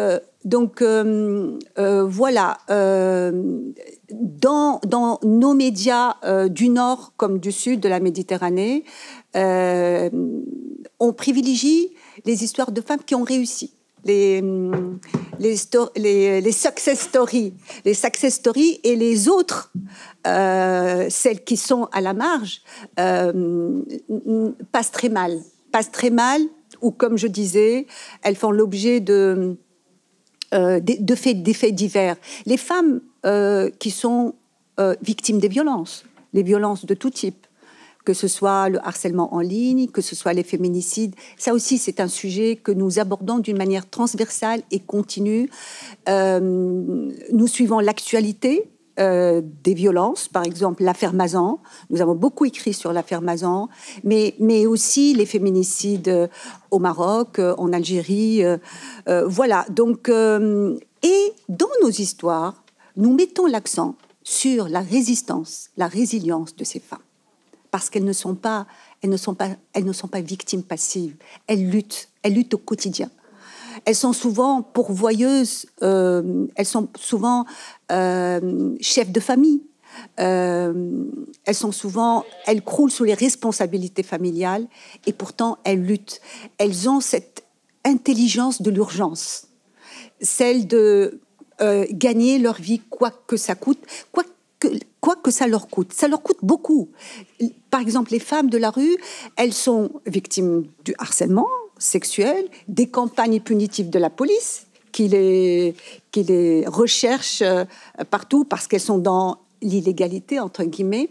B: voilà, dans nos médias du Nord comme du Sud de la Méditerranée, on privilégie les histoires de femmes qui ont réussi, les success stories, et les autres, celles qui sont à la marge, passent très mal, ou comme je disais, elles font l'objet des faits divers. Les femmes qui sont victimes des violences, les violences de tout type, que ce soit le harcèlement en ligne, que ce soit les féminicides, ça aussi c'est un sujet que nous abordons d'une manière transversale et continue. Nous suivons l'actualité des violences, par exemple l'affaire Mazan. Nous avons beaucoup écrit sur l'affaire Mazan, mais aussi les féminicides au Maroc, en Algérie. Voilà. Donc, et dans nos histoires, nous mettons l'accent sur la résistance, la résilience de ces femmes, parce qu'elles ne sont pas victimes passives. Elles luttent au quotidien. Elles sont souvent pourvoyeuses, elles sont souvent chefs de famille. Elles croulent sous les responsabilités familiales et pourtant elles luttent. Elles ont cette intelligence de l'urgence, celle de gagner leur vie quoi que ça coûte, quoi que ça leur coûte. Ça leur coûte beaucoup. Par exemple, les femmes de la rue, elles sont victimes du harcèlement sexuel, des campagnes punitives de la police qui les recherchent partout parce qu'elles sont dans l'illégalité, entre guillemets.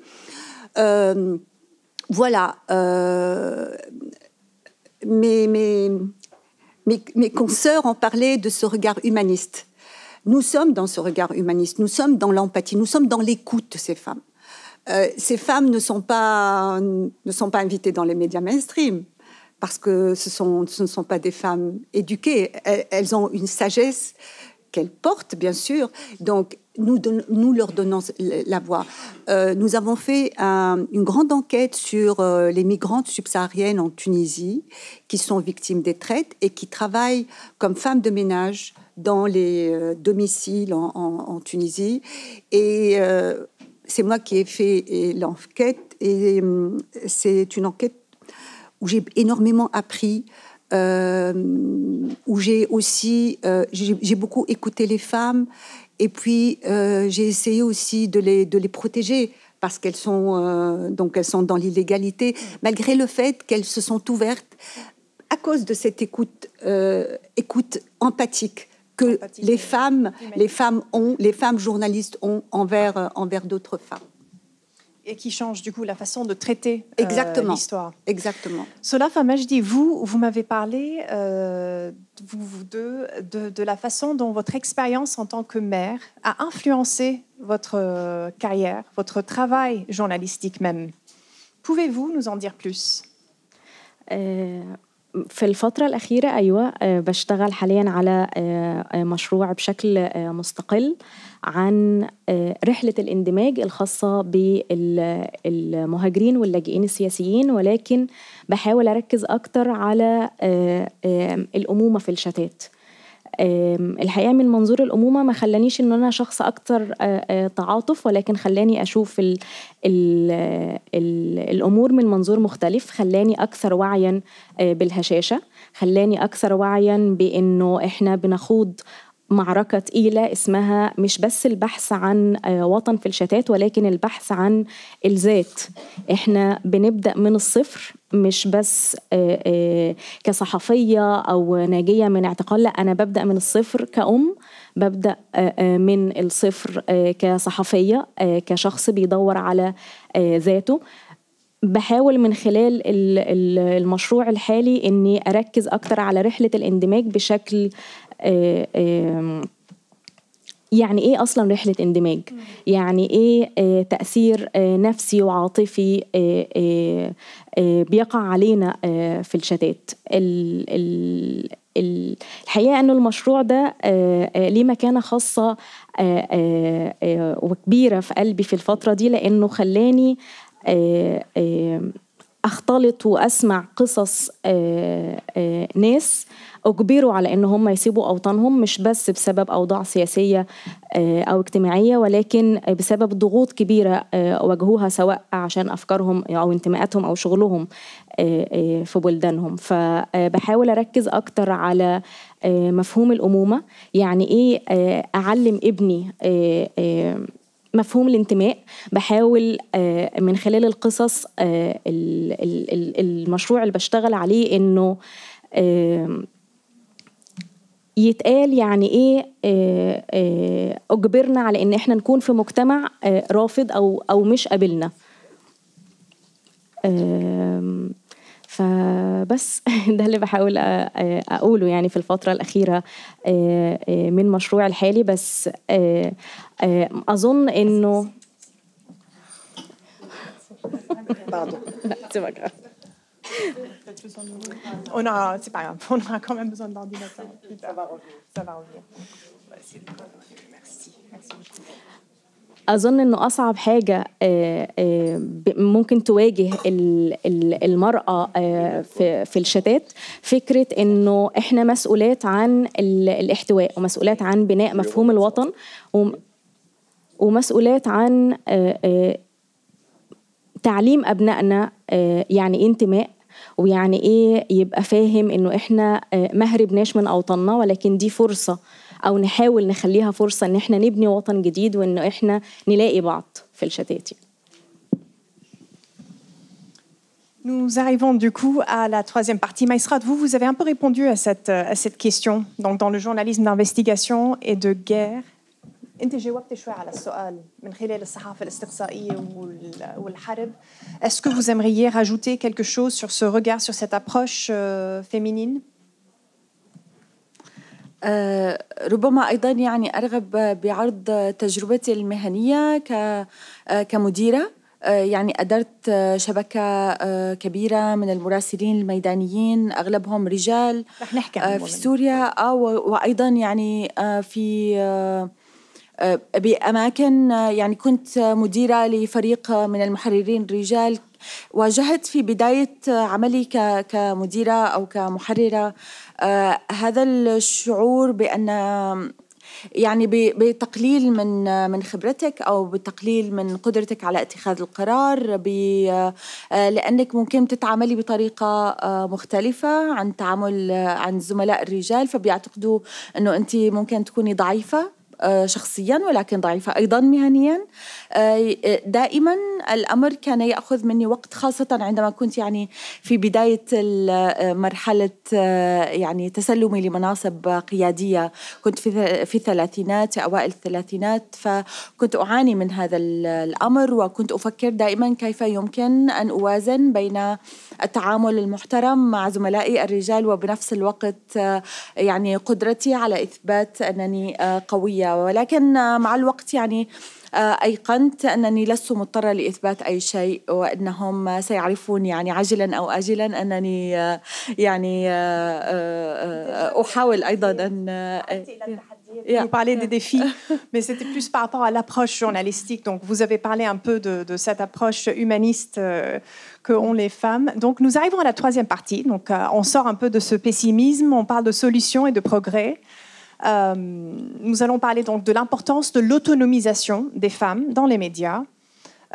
B: Voilà. Mes consoeurs ont parlé de ce regard humaniste. Nous sommes dans ce regard humaniste, nous sommes dans l'empathie, nous sommes dans l'écoute de ces femmes. Ces femmes ne sont pas invitées dans les médias mainstream parce que ce ne sont pas des femmes éduquées. Elles ont une sagesse qu'elles portent, bien sûr. Donc, nous leur donnons la voix. Nous avons fait une grande enquête sur les migrantes subsahariennes en Tunisie qui sont victimes des traites et qui travaillent comme femmes de ménage dans les domiciles en Tunisie. Et c'est moi qui ai fait l'enquête. Et c'est une enquête où j'ai énormément appris, où j'ai aussi j'ai beaucoup écouté les femmes. Et puis, j'ai essayé aussi de les protéger parce qu'elles sont, elles sont dans l'illégalité, malgré le fait qu'elles se sont ouvertes à cause de cette écoute empathique que les femmes journalistes ont envers d'autres femmes.
A: Et qui change du coup la façon de traiter l'histoire.
B: Exactement.
A: Solafa Majdi, vous m'avez parlé, vous deux, de la façon dont votre expérience en tant que mère a influencé votre carrière, votre travail journalistique même. Pouvez-vous nous en dire plus?
E: في الفترة الأخيرة أيوة بشتغل حالياً على مشروع بشكل مستقل عن رحلة الاندماج الخاصة بالمهاجرين واللاجئين السياسيين، ولكن بحاول أركز أكتر على الأمومة في الشتات. الحقيقة من منظور الأمومة ما خلانيش إن أنا شخص أكتر تعاطف، ولكن خلاني أشوف الأمور من منظور مختلف، خلاني أكثر وعياً بالهشاشة، خلاني أكثر وعياً بأنه إحنا بنخوض معركة تقيلة اسمها مش بس البحث عن وطن في الشتات، ولكن البحث عن الذات. إحنا بنبدأ من الصفر، مش بس كصحفية أو ناجية من اعتقال، لا أنا ببدأ من الصفر كأم، ببدأ من الصفر كصحفية، كشخص بيدور على ذاته. بحاول من خلال المشروع الحالي إني أركز أكتر على رحلة الاندماج بشكل يعني إيه أصلاً رحلة اندماج؟ يعني إيه تأثير نفسي وعاطفي بيقع علينا في الشتات؟ الحقيقة أنه المشروع ده ليه مكانة خاصة وكبيرة في قلبي في الفترة دي، لأنه خلاني أختلط وأسمع قصص ناس أجبروا على أن هم يسيبوا أوطانهم، مش بس بسبب أوضاع سياسية أو اجتماعية، ولكن بسبب ضغوط كبيرة واجهوها سواء عشان أفكارهم أو انتماءاتهم أو شغلهم في بلدانهم. فبحاول أركز أكتر على مفهوم الأمومة، يعني إيه أعلم ابني مفهوم الانتماء. بحاول من خلال القصص المشروع اللي بشتغل عليه إنه يتقال يعني إيه أجبرنا على إن إحنا نكون في مجتمع رافض أو مش قابلنا. فبس ده اللي بحاول أقوله يعني في الفترة الأخيرة من مشروع الحالي. بس أظن إنه
A: On a, c'est pas grave, on aura quand même besoin de l'ordinateur. Ça va revenir. Merci. Merci beaucoup.
E: أظن إنه أصعب حاجة ممكن تواجه المرأة في الشتات فكرة إنه إحنا مسؤولات عن الاحتواء، ومسؤولات عن بناء مفهوم الوطن، ومسؤولات عن تعليم أبنائنا يعني إيه انتماء، ويعني إيه يبقى فاهم إنه إحنا ما هربناش من أوطاننا، ولكن دي فرصة أو نحاول نخليها فرصة إن إحنا نبني وطن جديد، وإنه إحنا نلاقي بعض في الشتات.
A: Nous arrivons du coup à la troisième partie. Maïsrat, vous avez un peu répondu à cette question. Donc, dans le journalisme d'investigation et de guerre, أنت جاوبت شوي على السؤال من خلال الصحافة الاستقصائية والحرب. Est-ce que vous aimeriez rajouter quelque chose sur ce regard, sur cette approche féminine?
C: ربما أيضاً يعني أرغب بعرض تجربتي المهنية كمديرة يعني أدرت شبكة كبيرة من المراسلين الميدانيين أغلبهم رجال
A: رح نحكي عن
C: في سوريا وأيضا يعني في بأماكن يعني كنت مديرة لفريق من المحررين الرجال. واجهت في بداية عملي كمديرة أو كمحررة هذا الشعور بأن يعني بتقليل من خبرتك أو بتقليل من قدرتك على اتخاذ القرار لأنك ممكن تتعاملي بطريقة مختلفة عن زملاء الرجال، فبيعتقدوا أنه أنت ممكن تكوني ضعيفة شخصيا ولكن ضعيفة أيضا مهنيا. دائما الأمر كان يأخذ مني وقت، خاصة عندما كنت يعني في بداية مرحلة يعني تسلمي لمناصب قيادية. كنت في الثلاثينات، أوائل الثلاثينات، فكنت أعاني من هذا الأمر، وكنت أفكر دائما كيف يمكن أن أوازن بين التعامل المحترم مع زملائي الرجال وبنفس الوقت يعني قدرتي على إثبات أنني قوية. ولكن مع الوقت يعني أيقنت أنني لست مضطرة لإثبات أي شيء، وأنهم سيعرفون يعني عاجلا أو آجلا أنني يعني أحاول أيضا أن
A: Vous parlez des défis, mais c'était plus par rapport à l'approche journalistique. Donc, vous avez parlé un peu de cette approche humaniste qu'ont les femmes. Donc, nous arrivons à la troisième partie. Donc, on sort un peu de ce pessimisme, on parle de solutions et de progrès. Nous allons parler donc de l'importance de l'autonomisation des femmes dans les médias.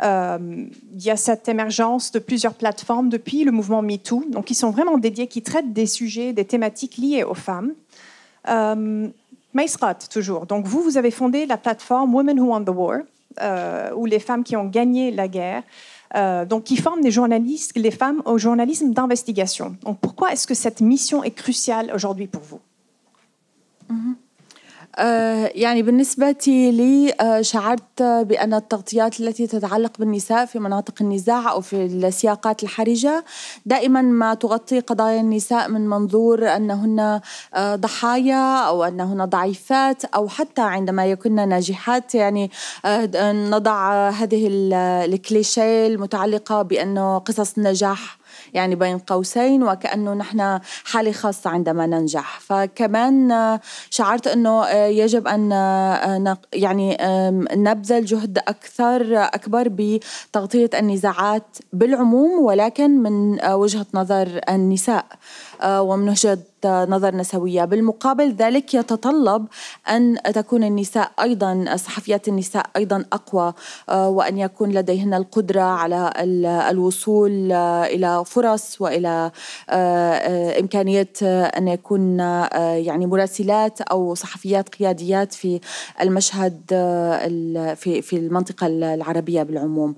A: Il y a cette émergence de plusieurs plateformes depuis le mouvement MeToo, donc qui sont vraiment dédiées, qui traitent des sujets, des thématiques liées aux femmes. Maïsrat, toujours. Donc vous avez fondé la plateforme Women Who Won the War, où les femmes qui ont gagné la guerre, donc qui forment des journalistes, les femmes au journalisme d'investigation. Donc pourquoi est-ce que cette mission est cruciale aujourd'hui pour vous?
C: يعني بالنسبة لي شعرت بأن التغطيات التي تتعلق بالنساء في مناطق النزاع أو في السياقات الحرجة دائما ما تغطي قضايا النساء من منظور أنهن ضحايا أو أنهن ضعيفات، أو حتى عندما يكن ناجحات يعني نضع هذه الكليشيه المتعلقة بأنه قصص النجاح يعني بين قوسين، وكأنه نحن حالة خاصة عندما ننجح. فكمان شعرت أنه يجب أن يعني نبذل جهد أكبر بتغطية النزاعات بالعموم، ولكن من وجهة نظر النساء ومن وجهة نظر نسوية. بالمقابل ذلك يتطلب أن تكون النساء أيضا، الصحفيات النساء أيضا أقوى، وأن يكون لديهن القدرة على الوصول إلى فرص وإلى إمكانية أن يكون يعني مراسلات أو صحفيات قياديات في المشهد في المنطقة العربية بالعموم.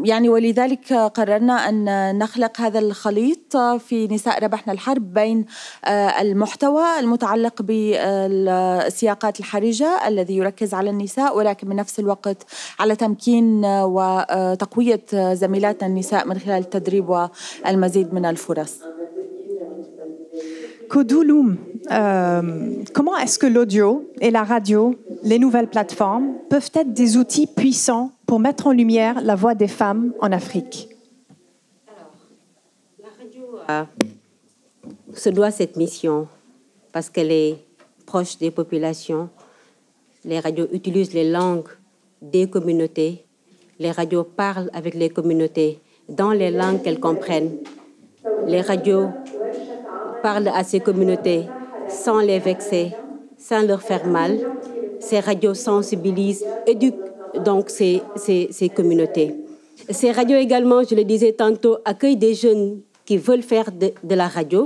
C: يعني ولذلك قررنا أن نخلق هذا الخليط في نساء ربحنا الحرب بين المحتوى المتعلق بالسياقات الحرجة الذي يركز على النساء، ولكن بنفس الوقت على تمكين وتقوية زميلاتنا النساء من خلال التدريب والمزيد من الفرص.
A: Kodouloum, comment est-ce que l'audio et la radio, les nouvelles plateformes, peuvent être des outils puissants pour mettre en lumière la voix des femmes en Afrique?
D: Alors, la radio se doit cette mission parce qu'elle est proche des populations. Les radios utilisent les langues des communautés. Les radios parlent avec les communautés dans les langues qu'elles comprennent. Les radios parlent à ces communautés sans les vexer, sans leur faire mal. Ces radios sensibilisent, éduquent donc ces communautés. Ces radios également, je le disais tantôt, accueillent des jeunes qui veulent faire de la radio,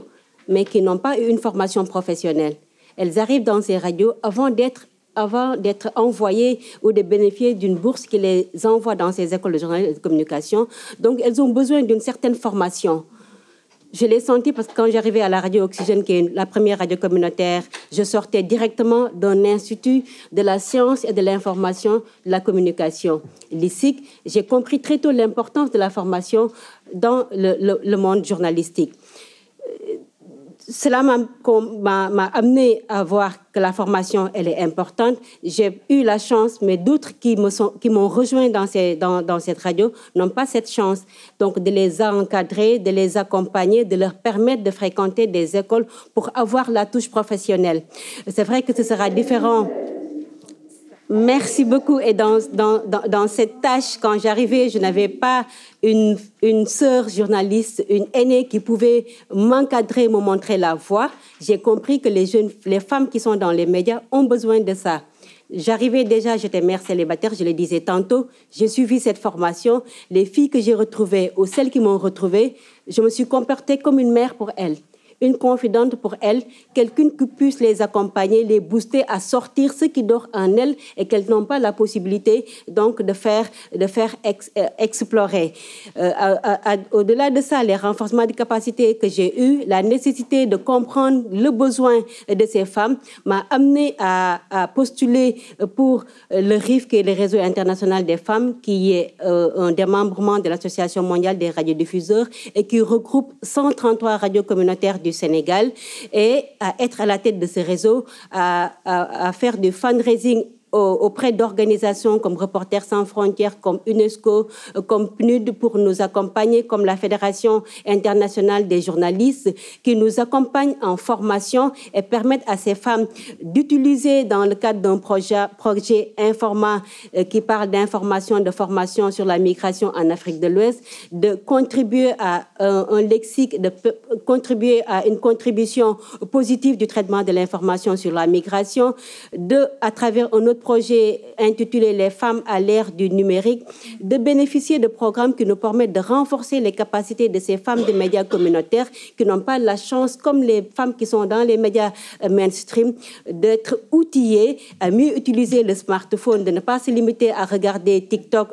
D: mais qui n'ont pas eu une formation professionnelle. Elles arrivent dans ces radios avant d'être envoyées ou de bénéficier d'une bourse qui les envoie dans ces écoles de journalisme et de communication. Donc, elles ont besoin d'une certaine formation. Je l'ai senti parce que quand j'arrivais à la radio Oxygène, qui est la première radio communautaire, je sortais directement d'un institut de la science et de l'information, de la communication, l'ISIC. J'ai compris très tôt l'importance de la formation dans le monde journalistique. cela m'a amené à voir que la formation, elle est importante. J'ai eu la chance, mais d'autres qui m'ont rejoint dans cette radio n'ont pas cette chance. Donc, de les encadrer, de les accompagner, de leur permettre de fréquenter des écoles pour avoir la touche professionnelle. C'est vrai que ce sera différent. Merci beaucoup. Et dans cette tâche, quand j'arrivais, je n'avais pas une sœur journaliste, une aînée qui pouvait m'encadrer, me montrer la voie. J'ai compris que les femmes qui sont dans les médias ont besoin de ça. J'arrivais déjà, j'étais mère célibataire, je le disais tantôt, j'ai suivi cette formation. Les filles que j'ai retrouvées ou celles qui m'ont retrouvée, je me suis comportée comme une mère pour elles. Une confidente pour elles, quelqu'un qui puisse les accompagner, les booster à sortir ce qui dort en elles et qu'elles n'ont pas la possibilité donc de faire explorer. Au-delà de ça, les renforcements de capacités que j'ai eus, la nécessité de comprendre le besoin de ces femmes m'a amené à postuler pour le RIF, qui est le Réseau international des femmes, qui est un démembrement de l'Association mondiale des radiodiffuseurs et qui regroupe 133 radios communautaires du Sénégal, et à être à la tête de ce réseau, à faire du fundraising auprès d'organisations comme Reporters sans frontières, comme UNESCO, comme PNUD pour nous accompagner, comme la Fédération internationale des journalistes qui nous accompagnent en formation et permettent à ces femmes d'utiliser dans le cadre d'un projet Informa qui parle d'information, de formation sur la migration en Afrique de l'Ouest, de contribuer à un lexique, de contribuer à une contribution positive du traitement de l'information sur la migration, à travers un autre projet intitulé « Les femmes à l'ère du numérique », de bénéficier de programmes qui nous permettent de renforcer les capacités de ces femmes des médias communautaires qui n'ont pas la chance, comme les femmes qui sont dans les médias mainstream, d'être outillées à mieux utiliser le smartphone, de ne pas se limiter à regarder TikTok,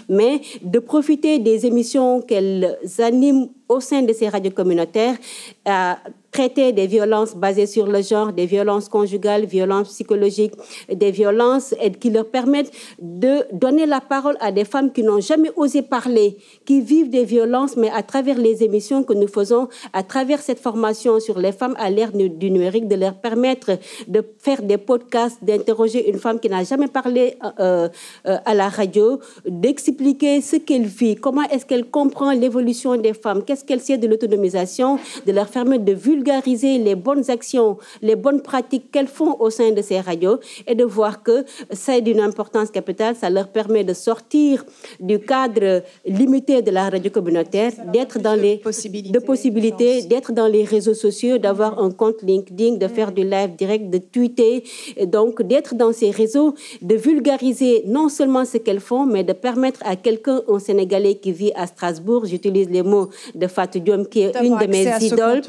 D: mais de profiter des émissions qu'elles animent au sein de ces radios communautaires, à traiter des violences basées sur le genre, des violences conjugales, violences psychologiques, des violences qui leur permettent de donner la parole à des femmes qui n'ont jamais osé parler, qui vivent des violences, mais à travers les émissions que nous faisons, à travers cette formation sur les femmes à l'ère du numérique, de leur permettre de faire des podcasts, d'interroger une femme qui n'a jamais parlé à la radio, d'expliquer ce qu'elle vit, comment est-ce qu'elle comprend l'évolution des femmes, qu'est-ce qu'elle sait de l'autonomisation, de leur permettre de vulgariser les bonnes actions, les bonnes pratiques qu'elles font au sein de ces radios et de voir que c'est d'une importance capitale. Ça leur permet de sortir du cadre limité de la radio communautaire, d'être dans les possibilités, d'être dans les réseaux sociaux, d'avoir un compte LinkedIn, de faire du live direct, de tweeter, et donc d'être dans ces réseaux, de vulgariser non seulement ce qu'elles font, mais de permettre à quelqu'un, un Sénégalais qui vit à Strasbourg, j'utilise les mots de Fatou Diom, qui est une de mes idoles,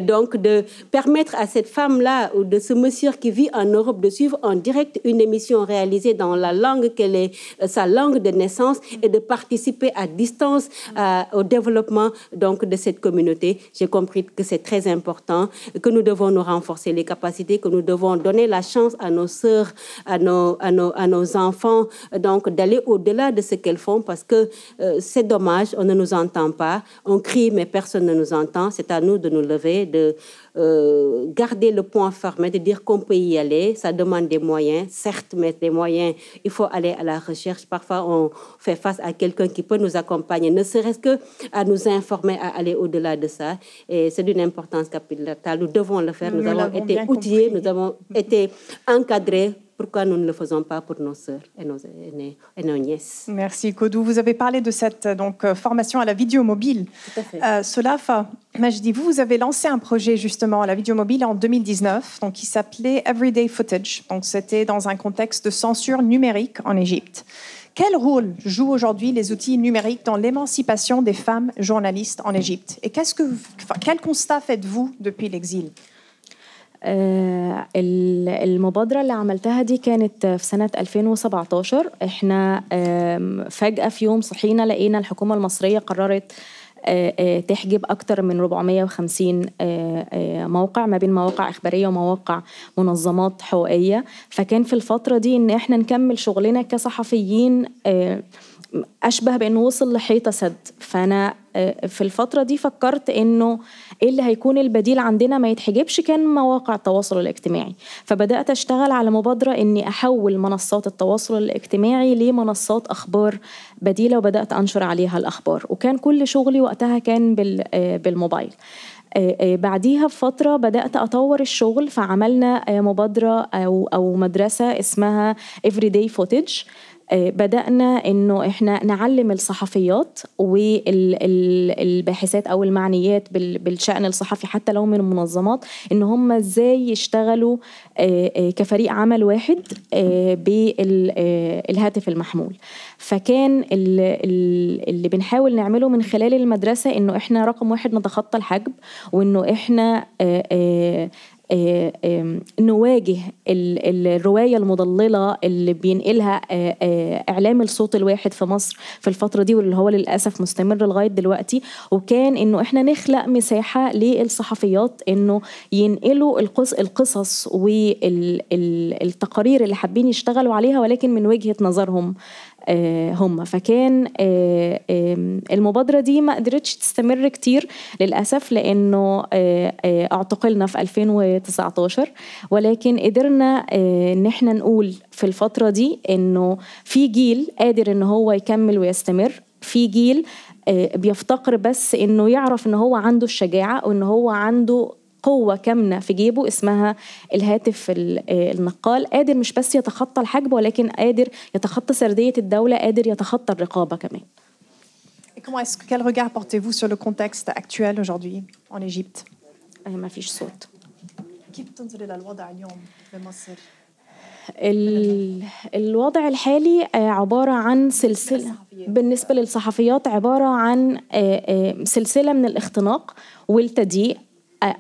D: donc de permettre à cette femme-là ou de ce monsieur qui vit en Europe de suivre en direct une émission réalisée dans la langue qu'elle est, sa langue de naissance, et de participer à distance au développement donc de cette communauté. J'ai compris que c'est très important, que nous devons nous renforcer les capacités, que nous devons donner la chance à nos sœurs, à nos enfants, donc d'aller au-delà de ce qu'elles font, parce que c'est dommage, on ne nous entend pas, on crie mais personne ne nous entend. C'est à nous de nous lever, de garder le point fermé, de dire qu'on peut y aller. Ça demande des moyens, certes, mais des moyens, il faut aller à la recherche. Parfois, on fait face à quelqu'un qui peut nous accompagner, ne serait-ce qu'à nous informer, à aller au-delà de ça. Et c'est d'une importance capitale. Nous devons le faire. Nous avons été outillés, nous avons été encadrés. Pourquoi nous ne le faisons pas pour nos sœurs et nos nièces?
A: Merci Kodou. Vous avez parlé de cette formation à la vidéo mobile.
D: Tout à fait.
A: Solafa Majdi, vous avez lancé un projet justement à la vidéo mobile en 2019, donc qui s'appelait Everyday Footage. Donc c'était dans un contexte de censure numérique en Égypte. Quel rôle jouent aujourd'hui les outils numériques dans l'émancipation des femmes journalistes en Égypte? Et quel constat faites-vous depuis l'exil?
E: المبادرة اللي عملتها دي كانت في سنة 2017. احنا فجأة في يوم صحينا لقينا الحكومة المصرية قررت تحجب أكتر من 450 موقع ما بين مواقع إخبارية ومواقع منظمات حقوقية. فكان في الفترة دي إن احنا نكمل شغلنا كصحفيين أشبه بأنه وصل لحيطة سد. فأنا في الفترة دي فكرت إنه إيه اللي هيكون البديل عندنا ما يتحجبش، كان مواقع التواصل الاجتماعي. فبدأت أشتغل على مبادرة إني أحول منصات التواصل الاجتماعي لمنصات أخبار بديلة، وبدأت أنشر عليها الأخبار، وكان كل شغلي وقتها كان بالموبايل. بعديها بفترة بدأت أطور الشغل، فعملنا مبادرة أو مدرسة اسمها Everyday Footage. بدأنا إنه إحنا نعلم الصحفيات والباحثات أو المعنيات بالشأن الصحفي حتى لو من المنظمات إن هم إزاي يشتغلوا كفريق عمل واحد بالهاتف المحمول. فكان اللي بنحاول نعمله من خلال المدرسة إنه إحنا رقم واحد نتخطى الحجب، وإنه إحنا نواجه الرواية المضللة اللي بينقلها إعلام الصوت الواحد في مصر في الفترة دي، واللي هو للأسف مستمر لغاية دلوقتي. وكان إنه إحنا نخلق مساحة للصحفيات إنه ينقلوا القصص والتقارير اللي حابين يشتغلوا عليها، ولكن من وجهة نظرهم هم. فكان المبادرة دي ما قدرتش تستمر كتير للأسف، لأنه اعتقلنا في 2019، ولكن قدرنا إن احنا نقول في الفترة دي إنه في جيل قادر إنه هو يكمل ويستمر، في جيل بيفتقر بس إنه يعرف إنه هو عنده الشجاعة وإنه هو عنده قوة كامنة في جيبه اسمها الهاتف النقال، قادر مش بس يتخطى الحجب ولكن قادر يتخطى سردية الدولة، قادر يتخطى الرقابة كمان.
A: Quel regard portez-vous sur le contexte actuel aujourd'hui en Égypte?
E: ما فيش صوت.
A: كيف بتنظري للوضع اليوم بمصر؟
E: الوضع الحالي عبارة عن سلسلة بالنسبة للصحفيات، عبارة عن سلسلة من الاختناق والتضييق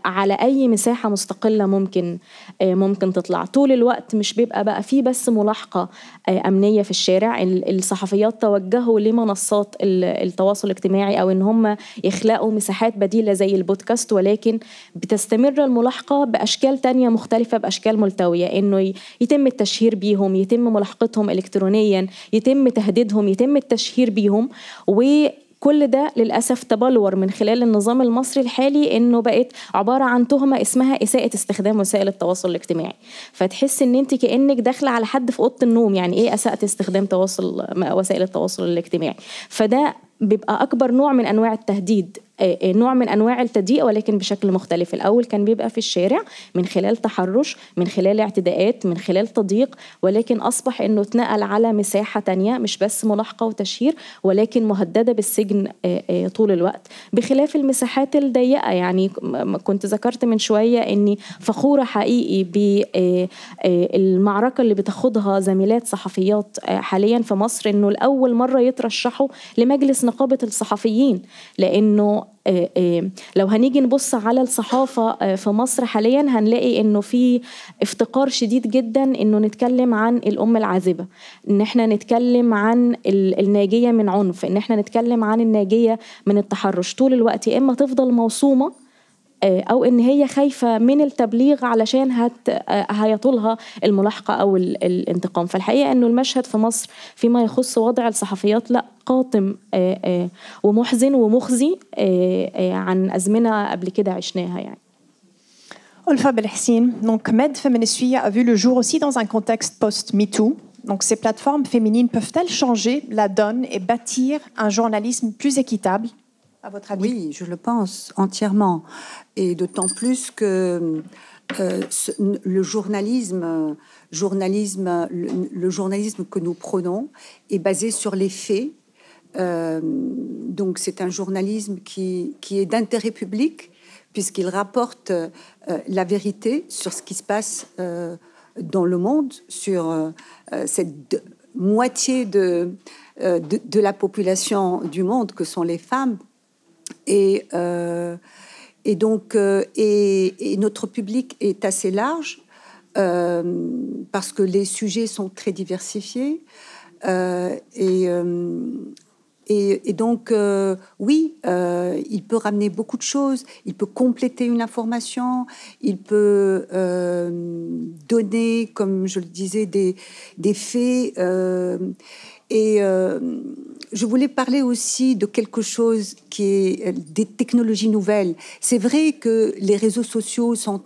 E: على أي مساحة مستقلة ممكن تطلع طول الوقت. مش بيبقى بقى فيه بس ملاحقة أمنية في الشارع، الصحفيات توجهوا لمنصات التواصل الاجتماعي أو إن هم يخلقوا مساحات بديلة زي البودكاست، ولكن بتستمر الملاحقة بأشكال تانية مختلفة، بأشكال ملتوية، إنه يتم التشهير بيهم، يتم ملاحقتهم إلكترونيا، يتم تهديدهم، يتم التشهير بيهم. كل ده للأسف تبلور من خلال النظام المصري الحالي، إنه بقت عبارة عن تهمة اسمها إساءة استخدام وسائل التواصل الاجتماعي. فتحس إن أنت كأنك داخلة على حد في أوضة النوم، يعني إيه أساءة استخدام وسائل التواصل الاجتماعي؟ فده بيبقى أكبر نوع من أنواع التهديد، نوع من أنواع التضييق، ولكن بشكل مختلف. الأول كان بيبقى في الشارع من خلال تحرش، من خلال اعتداءات، من خلال تضييق، ولكن أصبح أنه اتنقل على مساحة تانية، مش بس ملاحقة وتشهير، ولكن مهددة بالسجن طول الوقت، بخلاف المساحات الضيقة. يعني كنت ذكرت من شوية أني فخورة حقيقي بالمعركة اللي بتاخدها زميلات صحفيات حاليا في مصر، أنه الأول مرة يترشحوا لمجلس نقابة الصحفيين. لأنه لو هنيجي نبص على الصحافة في مصر حاليا هنلاقي انه في افتقار شديد جدا انه نتكلم عن الأم العازبة، ان احنا نتكلم عن الناجية من عنف، ان احنا نتكلم عن الناجية من التحرش. طول الوقت اما تفضل موصومة أو إن هي خايفة من التبليغ علشان هيطولها الملاحقة أو الانتقام. فالحقيقة أنه المشهد في مصر فيما يخص وضع الصحفيات لا قاتم ومحزن ومخزي عن أزمنة قبل كده عشناها يعني.
A: Olfa Belhessine, donc Med Féministie a vu le jour aussi dans un contexte post-MeToo. Donc ces plateformes féminines peuvent-elles changer la donne et bâtir un journalisme plus équitable, à votre avis?
B: Oui, je le pense entièrement. Et d'autant plus que le journalisme que nous prenons est basé sur les faits. Donc c'est un journalisme qui est d'intérêt public, puisqu'il rapporte la vérité sur ce qui se passe dans le monde, sur cette moitié de la population du monde que sont les femmes. Et donc notre public est assez large parce que les sujets sont très diversifiés. Et donc, oui, il peut ramener beaucoup de choses, il peut compléter une information, il peut donner, comme je le disais, des faits, Et je voulais parler aussi de quelque chose qui est des technologies nouvelles. C'est vrai que les réseaux sociaux sont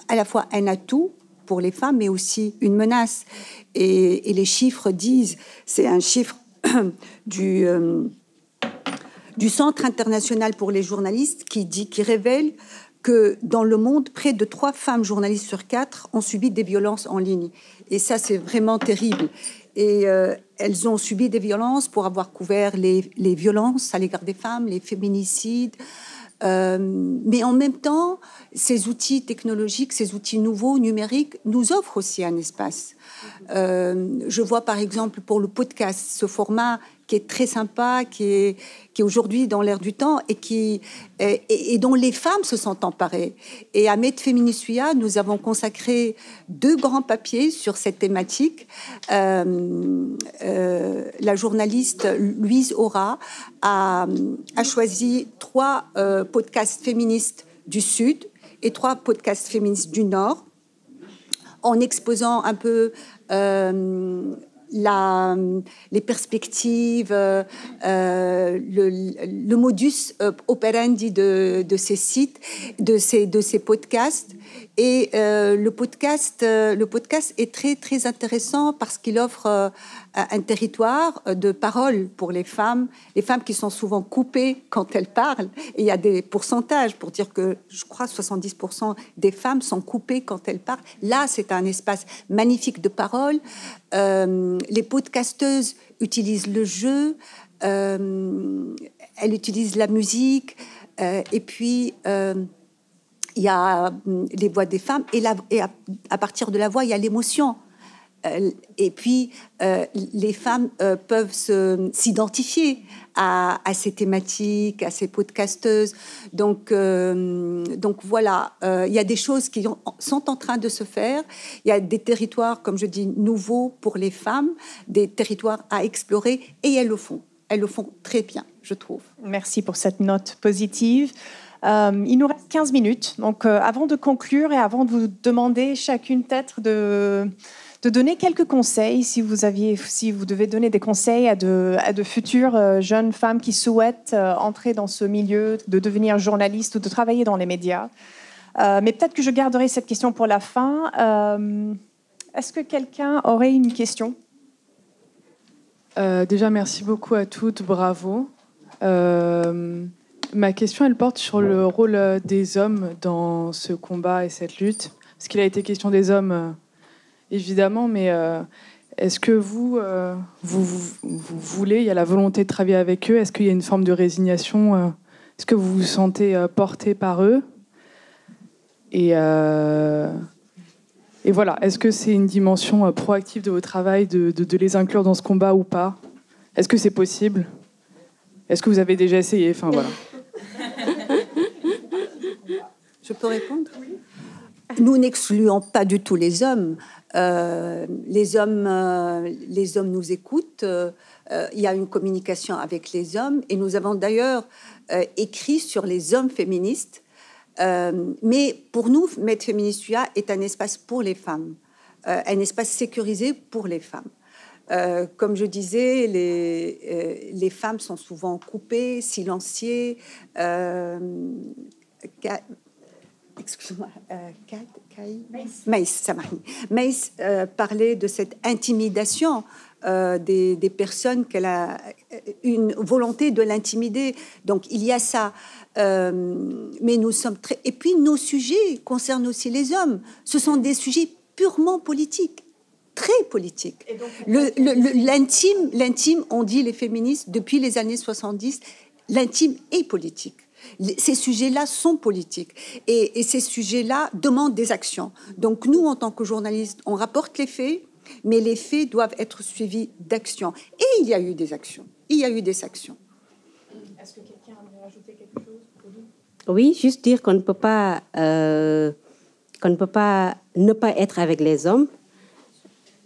B: à la fois un atout pour les femmes, mais aussi une menace. Et les chiffres disent, c'est un chiffre du Centre international pour les journalistes qui révèle que dans le monde, près de 3 femmes journalistes sur 4 ont subi des violences en ligne. Et ça, c'est vraiment terrible. Et elles ont subi des violences pour avoir couvert les violences à l'égard des femmes, les féminicides. Mais en même temps, ces outils technologiques, ces outils nouveaux, numériques, nous offrent aussi un espace. Je vois par exemple pour le podcast, ce format qui est très sympa, qui est aujourd'hui dans l'air du temps et dont les femmes se sont emparées. Et à Med Feminisua, nous avons consacré 2 grands papiers sur cette thématique. La journaliste Louise Aura a choisi 3 podcasts féministes du Sud et 3 podcasts féministes du Nord, en exposant un peu les perspectives, le modus operandi de ces sites, de ces podcasts. Et le podcast est très, très intéressant parce qu'il offre un territoire de parole pour les femmes qui sont souvent coupées quand elles parlent. Et il y a des pourcentages pour dire que, je crois, 70% des femmes sont coupées quand elles parlent. Là, c'est un espace magnifique de parole. Les podcasteuses utilisent le jeu, elles utilisent la musique, et puis il y a les voix des femmes, et à partir de la voix, il y a l'émotion. Et puis, les femmes peuvent s'identifier à ces thématiques, à ces podcasteuses. Donc voilà, il y a des choses qui sont en train de se faire. Il y a des territoires, comme je dis, nouveaux pour les femmes, des territoires à explorer, et elles le font. Elles le font très bien, je trouve.
A: Merci pour cette note positive. Il nous reste 15 minutes. Donc, avant de conclure et avant de vous demander chacune peut-être de donner quelques conseils, si vous devez donner des conseils à de futures jeunes femmes qui souhaitent entrer dans ce milieu, de devenir journaliste ou de travailler dans les médias. Mais peut-être que je garderai cette question pour la fin. Est-ce que quelqu'un aurait une question ?
F: Déjà, merci beaucoup à toutes, bravo. Ma question, elle porte sur le rôle des hommes dans ce combat et cette lutte. Parce qu'il a été question des hommes, évidemment, mais est-ce que vous voulez, il y a la volonté de travailler avec eux, est-ce qu'il y a une forme de résignation, est-ce que vous vous sentez porté par eux ? Et voilà, est-ce que c'est une dimension proactive de votre travail de les inclure dans ce combat ou pas ? Est-ce que c'est possible ? Est-ce que vous avez déjà essayé ? Enfin, voilà.
B: Je peux répondre ? Nous n'excluons pas du tout les hommes. Les hommes nous écoutent. Il y a une communication avec les hommes. Et nous avons d'ailleurs écrit sur les hommes féministes. Mais pour nous, Med Feminisua est un espace pour les femmes, un espace sécurisé pour les femmes. Comme je disais, les femmes sont souvent coupées, silenciées. Excuse-moi, Maïs parlait de cette intimidation des personnes, qu'elle a une volonté de l'intimider. Donc il y a ça. Mais nous sommes très... Et puis nos sujets concernent aussi les hommes. Ce sont des sujets purement politiques, très politiques. L'intime, on dit les féministes, depuis les années 70, l'intime est politique. Ces sujets-là sont politiques. Et ces sujets-là demandent des actions. Donc nous, en tant que journalistes, on rapporte les faits, mais les faits doivent être suivis d'actions. Et il y a eu des actions. Il y a eu des actions.
A: Est-ce que quelqu'un aimerait ajouter quelque chose ?
D: Oui, juste dire qu'on ne peut pas ne pas être avec les hommes.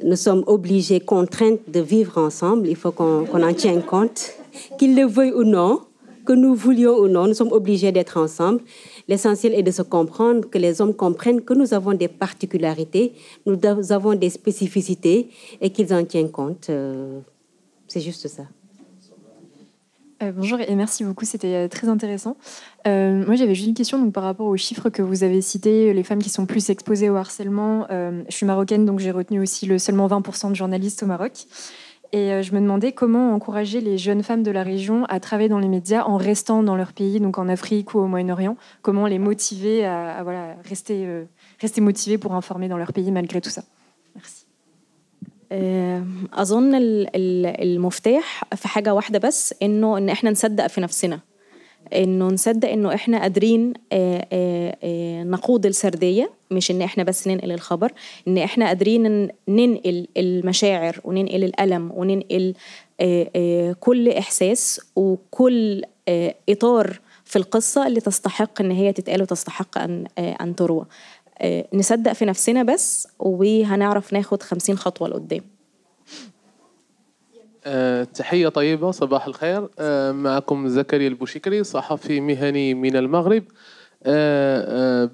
D: Nous sommes obligés, contraintes de vivre ensemble. Il faut qu'on en tienne compte, qu'ils le veuillent ou non, que nous voulions ou non, nous sommes obligés d'être ensemble. L'essentiel est de se comprendre, que les hommes comprennent que nous avons des particularités, nous avons des spécificités et qu'ils en tiennent compte. C'est juste ça.
G: Bonjour et merci beaucoup, c'était très intéressant. Moi, j'avais juste une question donc, par rapport aux chiffres que vous avez cités, les femmes qui sont plus exposées au harcèlement. Je suis marocaine, donc j'ai retenu aussi le seulement 20% de journalistes au Maroc. Et je me demandais comment encourager les jeunes femmes de la région à travailler dans les médias en restant dans leur pays, donc en Afrique ou au Moyen-Orient. Comment les motiver à voilà, rester motivées pour informer dans leur pays malgré tout ça. Merci.
E: أظن المفتاح في حاجة واحدة بس إن إحنا نصدق في نفسنا، إنه نصدق إنه إحنا قادرين نقود السردية، مش إن إحنا بس ننقل الخبر، إن إحنا قادرين ننقل المشاعر وننقل الألم وننقل كل إحساس وكل إطار في القصة اللي تستحق إن هي تتقال وتستحق أن تروى. نصدق في نفسنا بس وهنعرف ناخد 50 خطوة لقدام.
H: تحية طيبة، صباح الخير. معكم زكريا البوشكري، صحفي مهني من المغرب،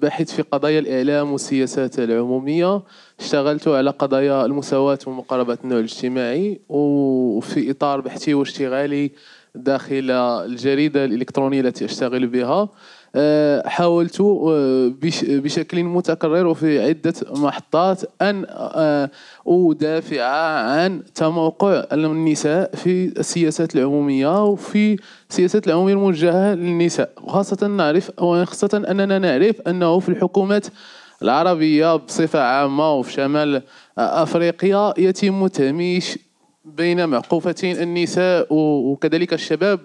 H: باحث في قضايا الإعلام والسياسات العمومية. اشتغلت على قضايا المساواة ومقاربة النوع الاجتماعي، وفي إطار بحثي واشتغالي داخل الجريدة الإلكترونية التي أشتغل بها حاولت بشكل متكرر وفي عدة محطات أن أدافع عن تموقع النساء في السياسات العمومية وفي السياسات العمومية الموجهة للنساء، وخاصة أننا نعرف أنه في الحكومات العربية بصفة عامة وفي شمال أفريقيا يتم تهميش بين معقوفتين النساء وكذلك الشباب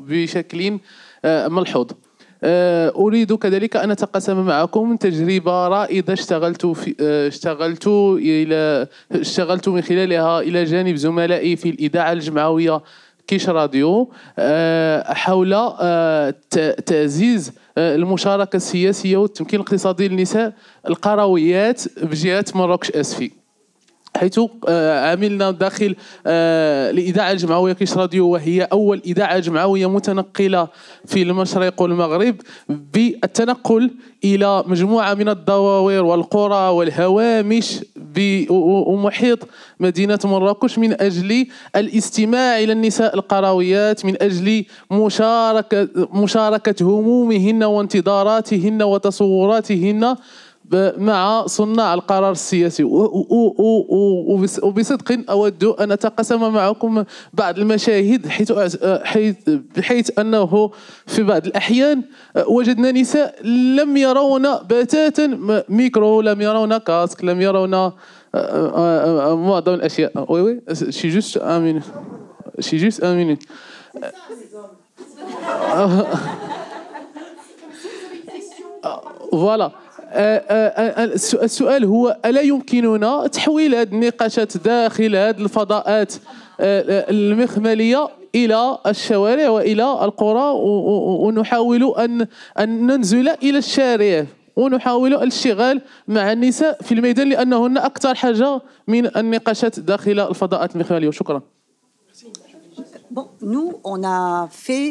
H: بشكل ملحوظ. أريد كذلك أن أتقاسم معكم تجربة رائدة اشتغلت من خلالها إلى جانب زملائي في الإذاعة الجمعوية كيش راديو حول تعزيز المشاركة السياسية والتمكين الاقتصادي للنساء القرويات بجهة مراكش أسفي، حيث عملنا داخل الإذاعة الجمعوية كيش راديو، وهي أول إذاعة جمعوية متنقلة في المشرق والمغرب، بالتنقل إلى مجموعة من الدواوير والقرى والهوامش ومحيط مدينة مراكش من أجل الاستماع إلى النساء القرويات، من أجل مشاركة همومهن وانتظاراتهن وتصوراتهن مع صناع القرار السياسي. وبصدق أود أن أتقاسم معكم بعض المشاهد بحيث أنه في بعض الأحيان وجدنا نساء لم يرون بتاتا ميكرو، لم يرون كاسك، لم يرون معظم الأشياء. وي شي جوست أمين فوالا. السؤال هو: ألا يمكننا تحويل هذه النقاشات داخل هذه الفضاءات المخملية إلى الشوارع وإلى القرى، ونحاول أن ننزل إلى الشارع ونحاول الاشتغال مع النساء في الميدان، لأنهن أكثر حاجة من النقاشات داخل الفضاءات المخملية. شكرا.
B: Bon, nous, on a fait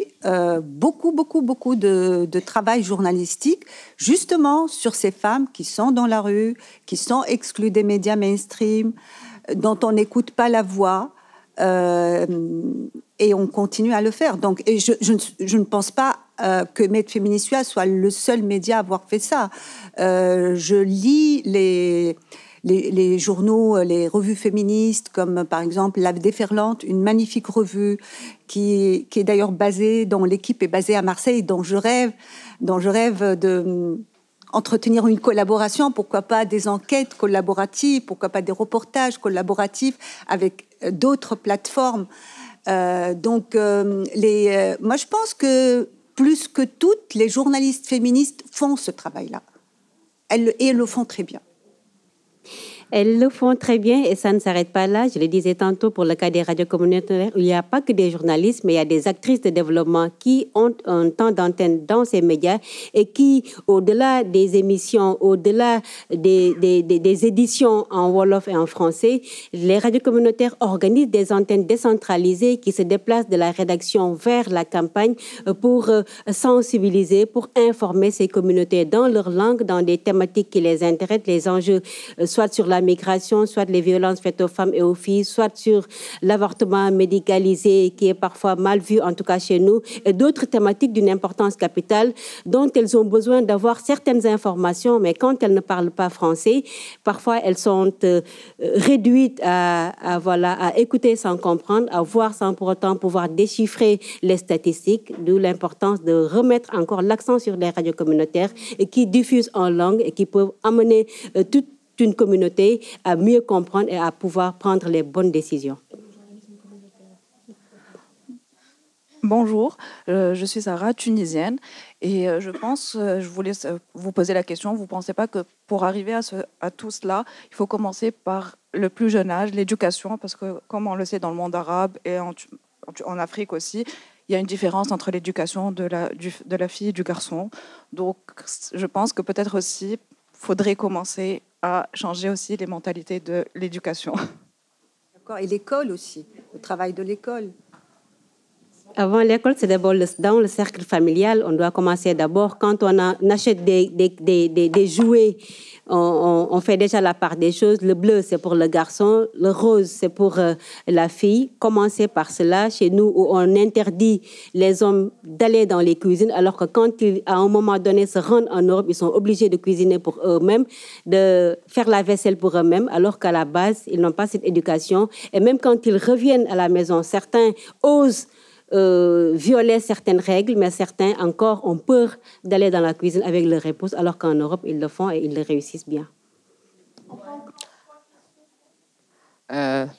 B: beaucoup de travail journalistique justement sur ces femmes qui sont dans la rue, qui sont exclues des médias mainstream, dont on n'écoute pas la voix, et on continue à le faire. Donc, et je ne pense pas que Med Féminisua soit le seul média à avoir fait ça. Je lis les journaux, les revues féministes, comme par exemple La Déferlante, une magnifique revue qui est d'ailleurs basée, dont l'équipe est basée à Marseille, dont je rêve de entretenir une collaboration, pourquoi pas des enquêtes collaboratives, pourquoi pas des reportages collaboratifs avec d'autres plateformes. Donc, moi je pense que plus que toutes, les journalistes féministes font ce travail-là. Et elles le font très bien.
D: Elles le font très bien et ça ne s'arrête pas là. Je le disais tantôt pour le cas des radios communautaires, il n'y a pas que des journalistes, mais il y a des actrices de développement qui ont un temps d'antenne dans ces médias et qui, au-delà des émissions, au-delà des éditions en Wolof et en français, les radios communautaires organisent des antennes décentralisées qui se déplacent de la rédaction vers la campagne pour sensibiliser, pour informer ces communautés dans leur langue, dans des thématiques qui les intéressent, les enjeux, soit sur la migration, soit les violences faites aux femmes et aux filles, soit sur l'avortement médicalisé qui est parfois mal vu, en tout cas chez nous, et d'autres thématiques d'une importance capitale dont elles ont besoin d'avoir certaines informations, mais quand elles ne parlent pas français, parfois elles sont réduites à écouter sans comprendre, à voir sans pour autant pouvoir déchiffrer les statistiques, d'où l'importance de remettre encore l'accent sur les radios communautaires et qui diffusent en langue et qui peuvent amener toute une communauté à mieux comprendre et à pouvoir prendre les bonnes décisions.
I: Bonjour, je suis Sarah, tunisienne, et je voulais vous poser la question, vous ne pensez pas que pour arriver à tout cela, il faut commencer par le plus jeune âge, l'éducation, parce que comme on le sait dans le monde arabe et en Afrique aussi, il y a une différence entre l'éducation de la fille et du garçon. Donc je pense que peut-être aussi, il faudrait commencer à changer aussi les mentalités de l'éducation.
B: D'accord, et l'école aussi, le travail de l'école.
D: Avant l'école, c'est d'abord dans le cercle familial. On doit commencer d'abord quand on achète des jouets. On fait déjà la part des choses. Le bleu, c'est pour le garçon. Le rose, c'est pour la fille. Commencer par cela. Chez nous, où on interdit les hommes d'aller dans les cuisines, alors que quand ils, à un moment donné, se rendent en Europe, ils sont obligés de cuisiner pour eux-mêmes, de faire la vaisselle pour eux-mêmes, alors qu'à la base, ils n'ont pas cette éducation. Et même quand ils reviennent à la maison, certains osent violer certaines règles, mais certains encore ont peur d'aller dans la cuisine avec leur épouse, alors qu'en Europe, ils le font et ils le réussissent bien.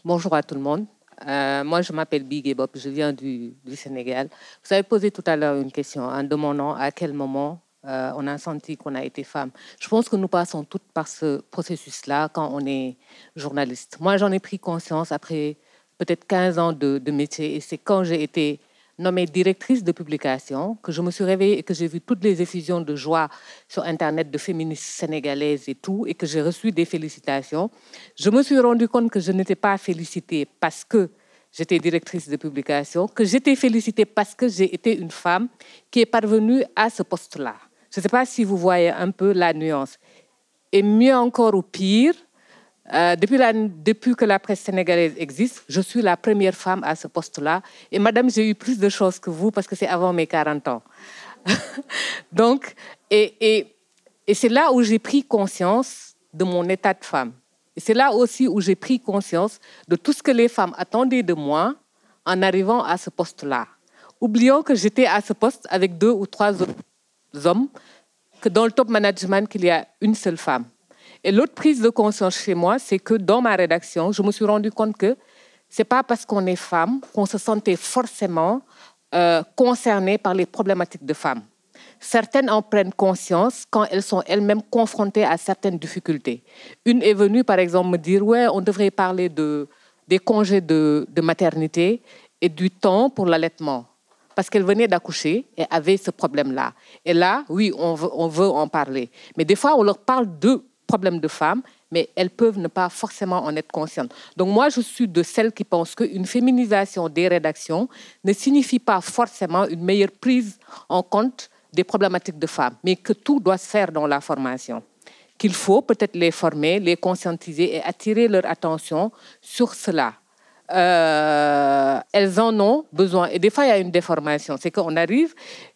J: Bonjour à tout le monde. Moi, je m'appelle Bigé Bob, je viens du Sénégal. Vous avez posé tout à l'heure une question en demandant à quel moment on a senti qu'on a été femme. Je pense que nous passons toutes par ce processus-là quand on est journaliste. Moi, j'en ai pris conscience après peut-être 15 ans de métier. Et c'est quand j'ai été nommée directrice de publication que je me suis réveillée et que j'ai vu toutes les effusions de joie sur Internet de féministes sénégalaises et tout, et que j'ai reçu des félicitations. Je me suis rendu compte que je n'étais pas félicitée parce que j'étais directrice de publication, que j'étais félicitée parce que j'ai été une femme qui est parvenue à ce poste-là. Je ne sais pas si vous voyez un peu la nuance. Et mieux encore ou pire, depuis que la presse sénégalaise existe, je suis la première femme à ce poste-là. Et madame, j'ai eu plus de choses que vous parce que c'est avant mes 40 ans. Donc, et c'est là où j'ai pris conscience de mon état de femme. Et c'est là aussi où j'ai pris conscience de tout ce que les femmes attendaient de moi en arrivant à ce poste-là. Oublions que j'étais à ce poste avec 2 ou 3 autres hommes, que dans le top management, qu'il y a une seule femme. Et l'autre prise de conscience chez moi, c'est que dans ma rédaction, je me suis rendu compte que ce n'est pas parce qu'on est femme qu'on se sentait forcément concernées par les problématiques de femmes. Certaines en prennent conscience quand elles sont elles-mêmes confrontées à certaines difficultés. Une est venue, par exemple, me dire « Ouais, on devrait parler des congés de maternité et du temps pour l'allaitement. » Parce qu'elle venait d'accoucher et avait ce problème-là. Et là, oui, on veut en parler. Mais des fois, on leur parle de problèmes de femmes, mais elles peuvent ne pas forcément en être conscientes. Donc moi, je suis de celles qui pensent qu'une féminisation des rédactions ne signifie pas forcément une meilleure prise en compte des problématiques de femmes, mais que tout doit se faire dans la formation. Qu'il faut peut-être les former, les conscientiser et attirer leur attention sur cela. Elles en ont besoin. Et des fois, il y a une déformation. C'est qu'on arrive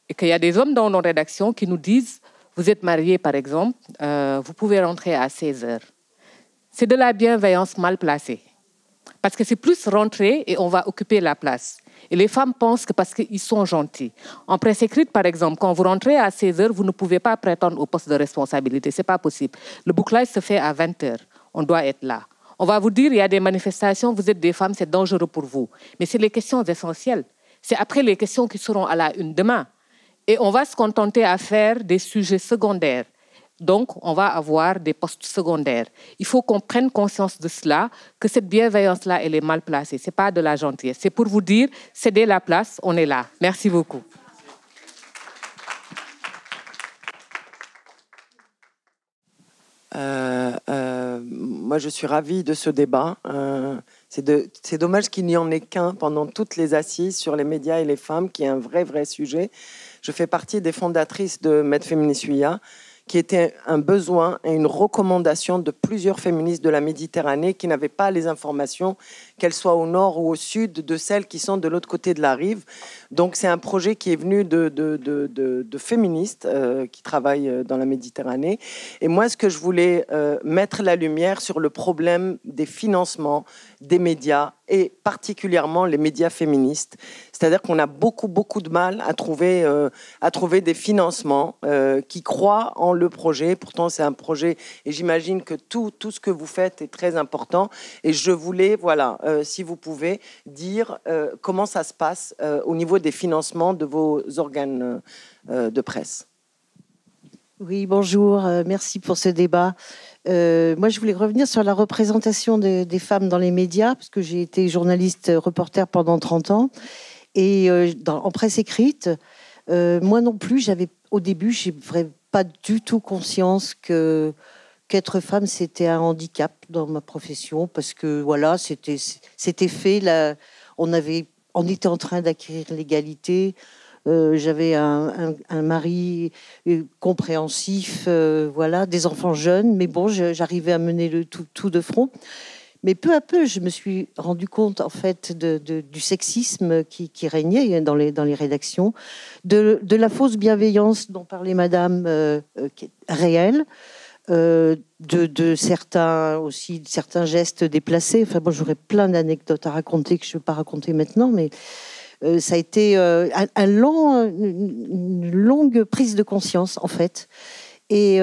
J: et qu'il y a des hommes dans nos rédactions qui nous disent « Vous êtes mariés, par exemple, vous pouvez rentrer à 16 heures. » C'est de la bienveillance mal placée. Parce que c'est plus rentrer et on va occuper la place. Et les femmes pensent que parce qu'ils sont gentils. En presse écrite, par exemple, quand vous rentrez à 16 heures, vous ne pouvez pas prétendre au poste de responsabilité. Ce n'est pas possible. Le bouclage se fait à 20 heures. On doit être là. On va vous dire, il y a des manifestations, vous êtes des femmes, c'est dangereux pour vous. Mais c'est les questions essentielles. C'est après les questions qui seront à la une demain. Et on va se contenter à faire des sujets secondaires. Donc, on va avoir des postes secondaires. Il faut qu'on prenne conscience de cela, que cette bienveillance-là, elle est mal placée. Ce n'est pas de la gentillesse. C'est pour vous dire, cédez la place, on est là. Merci beaucoup.
K: Moi, je suis ravie de ce débat. C'est dommage qu'il n'y en ait qu'un pendant toutes les assises sur les médias et les femmes, qui est un vrai sujet. Je fais partie des fondatrices de Med Feminisuia, qui était un besoin et une recommandation de plusieurs féministes de la Méditerranée qui n'avaient pas les informations, qu'elles soient au nord ou au sud, de celles qui sont de l'autre côté de la rive. Donc c'est un projet qui est venu de féministes qui travaillent dans la Méditerranée. Et moi, ce que je voulais mettre la lumière sur le problème des financements des médias, et particulièrement les médias féministes. C'est-à-dire qu'on a beaucoup de mal à trouver des financements qui croient en le projet. Pourtant, c'est un projet, et j'imagine que tout ce que vous faites est très important. Et je voulais, voilà, si vous pouvez, dire comment ça se passe au niveau des financements de vos organes de presse.
L: Oui, bonjour, merci pour ce débat. Moi, je voulais revenir sur la représentation des femmes dans les médias, parce que j'ai été journaliste reporter pendant 30 ans, et en presse écrite, moi non plus, au début, je n'avais pas du tout conscience qu'être femme, c'était un handicap dans ma profession, parce que voilà, c'était fait, là, on était en train d'acquérir l'égalité. J'avais un mari compréhensif, voilà, des enfants jeunes, mais bon, j'arrivais à mener le tout de front. Mais peu à peu, je me suis rendu compte en fait du sexisme qui régnait dans les rédactions, de la fausse bienveillance dont parlait Madame, qui est réelle, de certains gestes déplacés. Enfin, bon, j'aurais plein d'anecdotes à raconter que je ne veux pas raconter maintenant, mais ça a été une longue prise de conscience, en fait. Et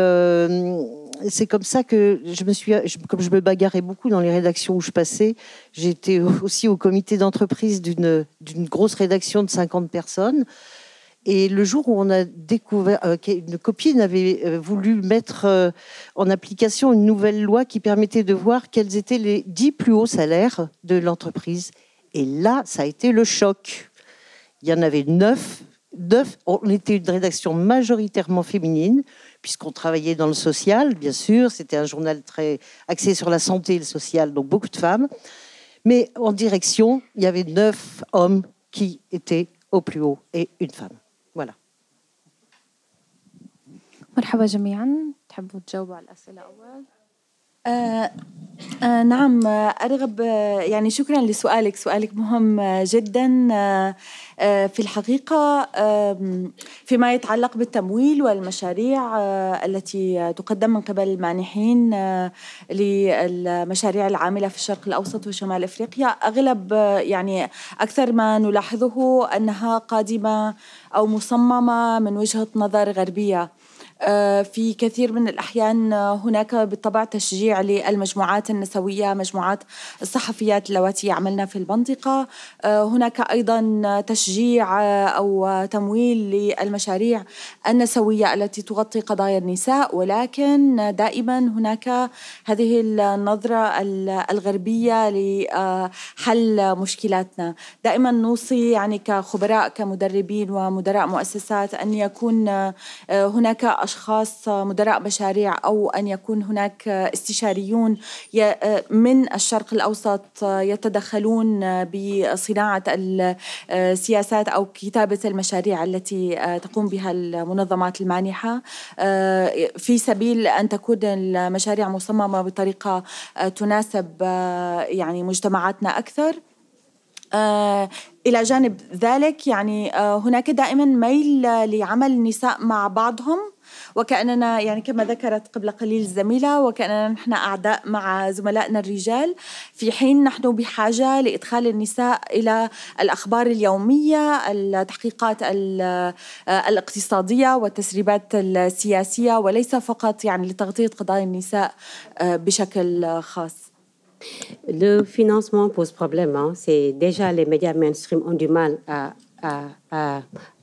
L: c'est comme ça que comme je me bagarrais beaucoup dans les rédactions où je passais, j'étais aussi au comité d'entreprise d'une grosse rédaction de 50 personnes. Et le jour où on a découvert qu'une copine avait voulu mettre en application une nouvelle loi qui permettait de voir quels étaient les 10 plus hauts salaires de l'entreprise. Et là, ça a été le choc. Il y en avait 9. On était une rédaction majoritairement féminine, puisqu'on travaillait dans le social, bien sûr. C'était un journal très axé sur la santé et le social, donc beaucoup de femmes. Mais en direction, il y avait 9 hommes qui étaient au plus haut et une femme. Voilà.
C: مرحبا جميعا. تحبوا تجاوبوا على الأسئلة أول؟ نعم أرغب، يعني شكرا لسؤالك، سؤالك مهم جدا. في الحقيقة فيما يتعلق بالتمويل والمشاريع التي تقدم من قبل المانحين للمشاريع العاملة في الشرق الأوسط وشمال أفريقيا، أغلب يعني أكثر ما نلاحظه أنها قادمة أو مصممة من وجهة نظر غربية. في كثير من الأحيان هناك بالطبع تشجيع للمجموعات النسوية، مجموعات الصحفيات اللواتي يعملن في المنطقة. هناك أيضا تشجيع أو تمويل للمشاريع النسوية التي تغطي قضايا النساء، ولكن دائما هناك هذه النظرة الغربية لحل مشكلاتنا. دائما نوصي يعني كخبراء كمدربين ومدراء مؤسسات أن يكون هناك أشخاص مدراء مشاريع أو أن يكون هناك استشاريون من الشرق الأوسط يتدخلون بصناعة السياسات أو كتابة المشاريع التي تقوم بها المنظمات المانحة، في سبيل أن تكون المشاريع مصممة بطريقة تناسب يعني مجتمعاتنا أكثر. إلى جانب ذلك يعني هناك دائما ميل لعمل النساء مع بعضهم، وكأننا يعني كما ذكرت قبل قليل الزميلة، وكأننا نحن أعداء مع زملائنا الرجال، في حين نحن بحاجة لإدخال النساء إلى الأخبار اليومية، التحقيقات الاقتصادية والتسريبات السياسية، وليس فقط يعني لتغطية قضايا النساء بشكل خاص.
D: Le financement pose problème. C'est déjà les médias mainstream ont du mal à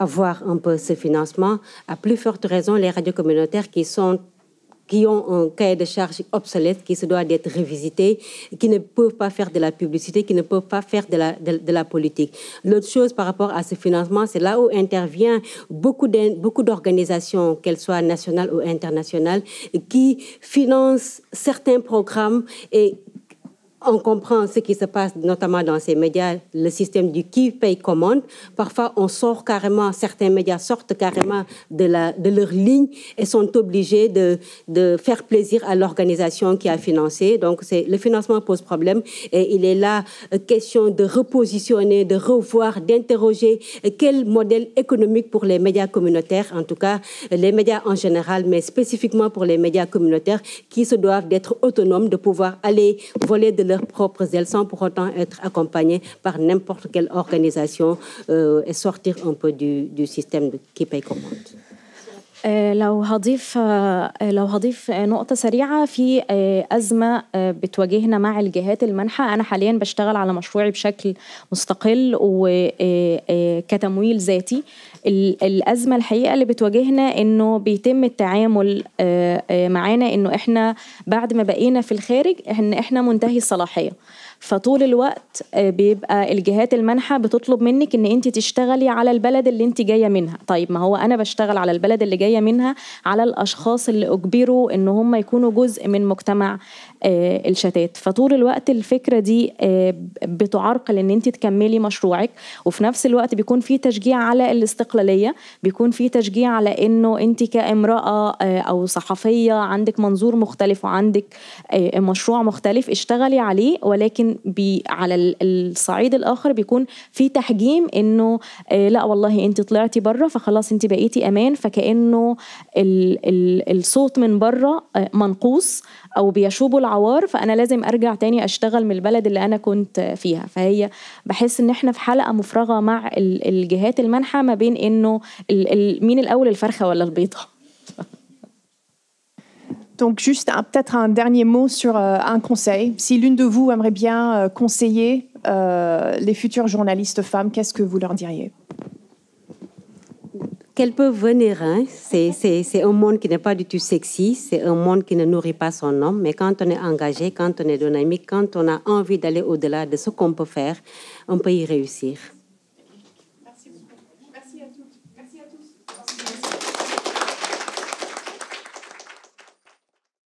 D: avoir un peu ce financement. À plus forte raison, les radios communautaires qui sont qui ont un cahier de charges obsolète, qui se doit d'être révisité, qui ne peuvent pas faire de la publicité, qui ne peuvent pas faire de la politique. L'autre chose par rapport à ce financement, c'est là où intervient beaucoup d'organisations, qu'elles soient nationales ou internationales, qui financent certains programmes et on comprend ce qui se passe notamment dans ces médias, le système du qui paye commande. Parfois, on sort carrément, certains médias sortent carrément de leur ligne et sont obligés de faire plaisir à l'organisation qui a financé. Donc, le financement pose problème et il est là question de repositionner, de revoir, d'interroger quel modèle économique pour les médias communautaires, en tout cas les médias en général, mais spécifiquement pour les médias communautaires qui se doivent d'être autonomes, de pouvoir aller voler de leurs propres ailes sans pour autant être accompagnés par n'importe quelle organisation et sortir un peu du système qui paye commande.
E: لو هضيف نقطة سريعة في أزمة بتواجهنا مع الجهات المنحة. أنا حاليا بشتغل على مشروعي بشكل مستقل وكتمويل ذاتي. الأزمة الحقيقة اللي بتواجهنا إنه بيتم التعامل معانا إنه إحنا بعد ما بقينا في الخارج إحنا منتهي الصلاحية، فطول الوقت بيبقى الجهات المنحة بتطلب منك إن أنت تشتغلي على البلد اللي أنت جاية منها. طيب ما هو أنا بشتغل على البلد اللي جاية منها على الأشخاص اللي أجبروا إن هم يكونوا جزء من مجتمع الشتات، فطول الوقت الفكرة دي بتعرقل إن أنت تكملي مشروعك، وفي نفس الوقت بيكون في تشجيع على الاستقلالية، بيكون في تشجيع على إنه أنت كامرأة أو صحفية عندك منظور مختلف وعندك مشروع مختلف اشتغلي عليه، ولكن على الصعيد الآخر بيكون في تحجيم إنه لا والله أنت طلعتي برا فخلاص أنت بقيتي أمان، فكأنه الصوت من برا منقوص أو بيشوبوا العوار، فأنا لازم أرجع تاني أشتغل من البلد اللي أنا كنت فيها. فهي بحس إن إحنا في حلقة مفرغة مع الجهات المنحة ما بين إنه مين الأول الفرخة ولا البيضة.
A: Donc juste peut-être un dernier mot sur un conseil. Si l'une de vous aimerait bien conseiller les futures journalistes femmes, qu'est-ce que vous leur diriez?
D: Qu'elles peuvent venir, hein. C'est un monde qui n'est pas du tout sexy, c'est un monde qui ne nourrit pas son homme, mais quand on est engagé, quand on est dynamique, quand on a envie d'aller au-delà de ce qu'on peut faire, on peut y réussir.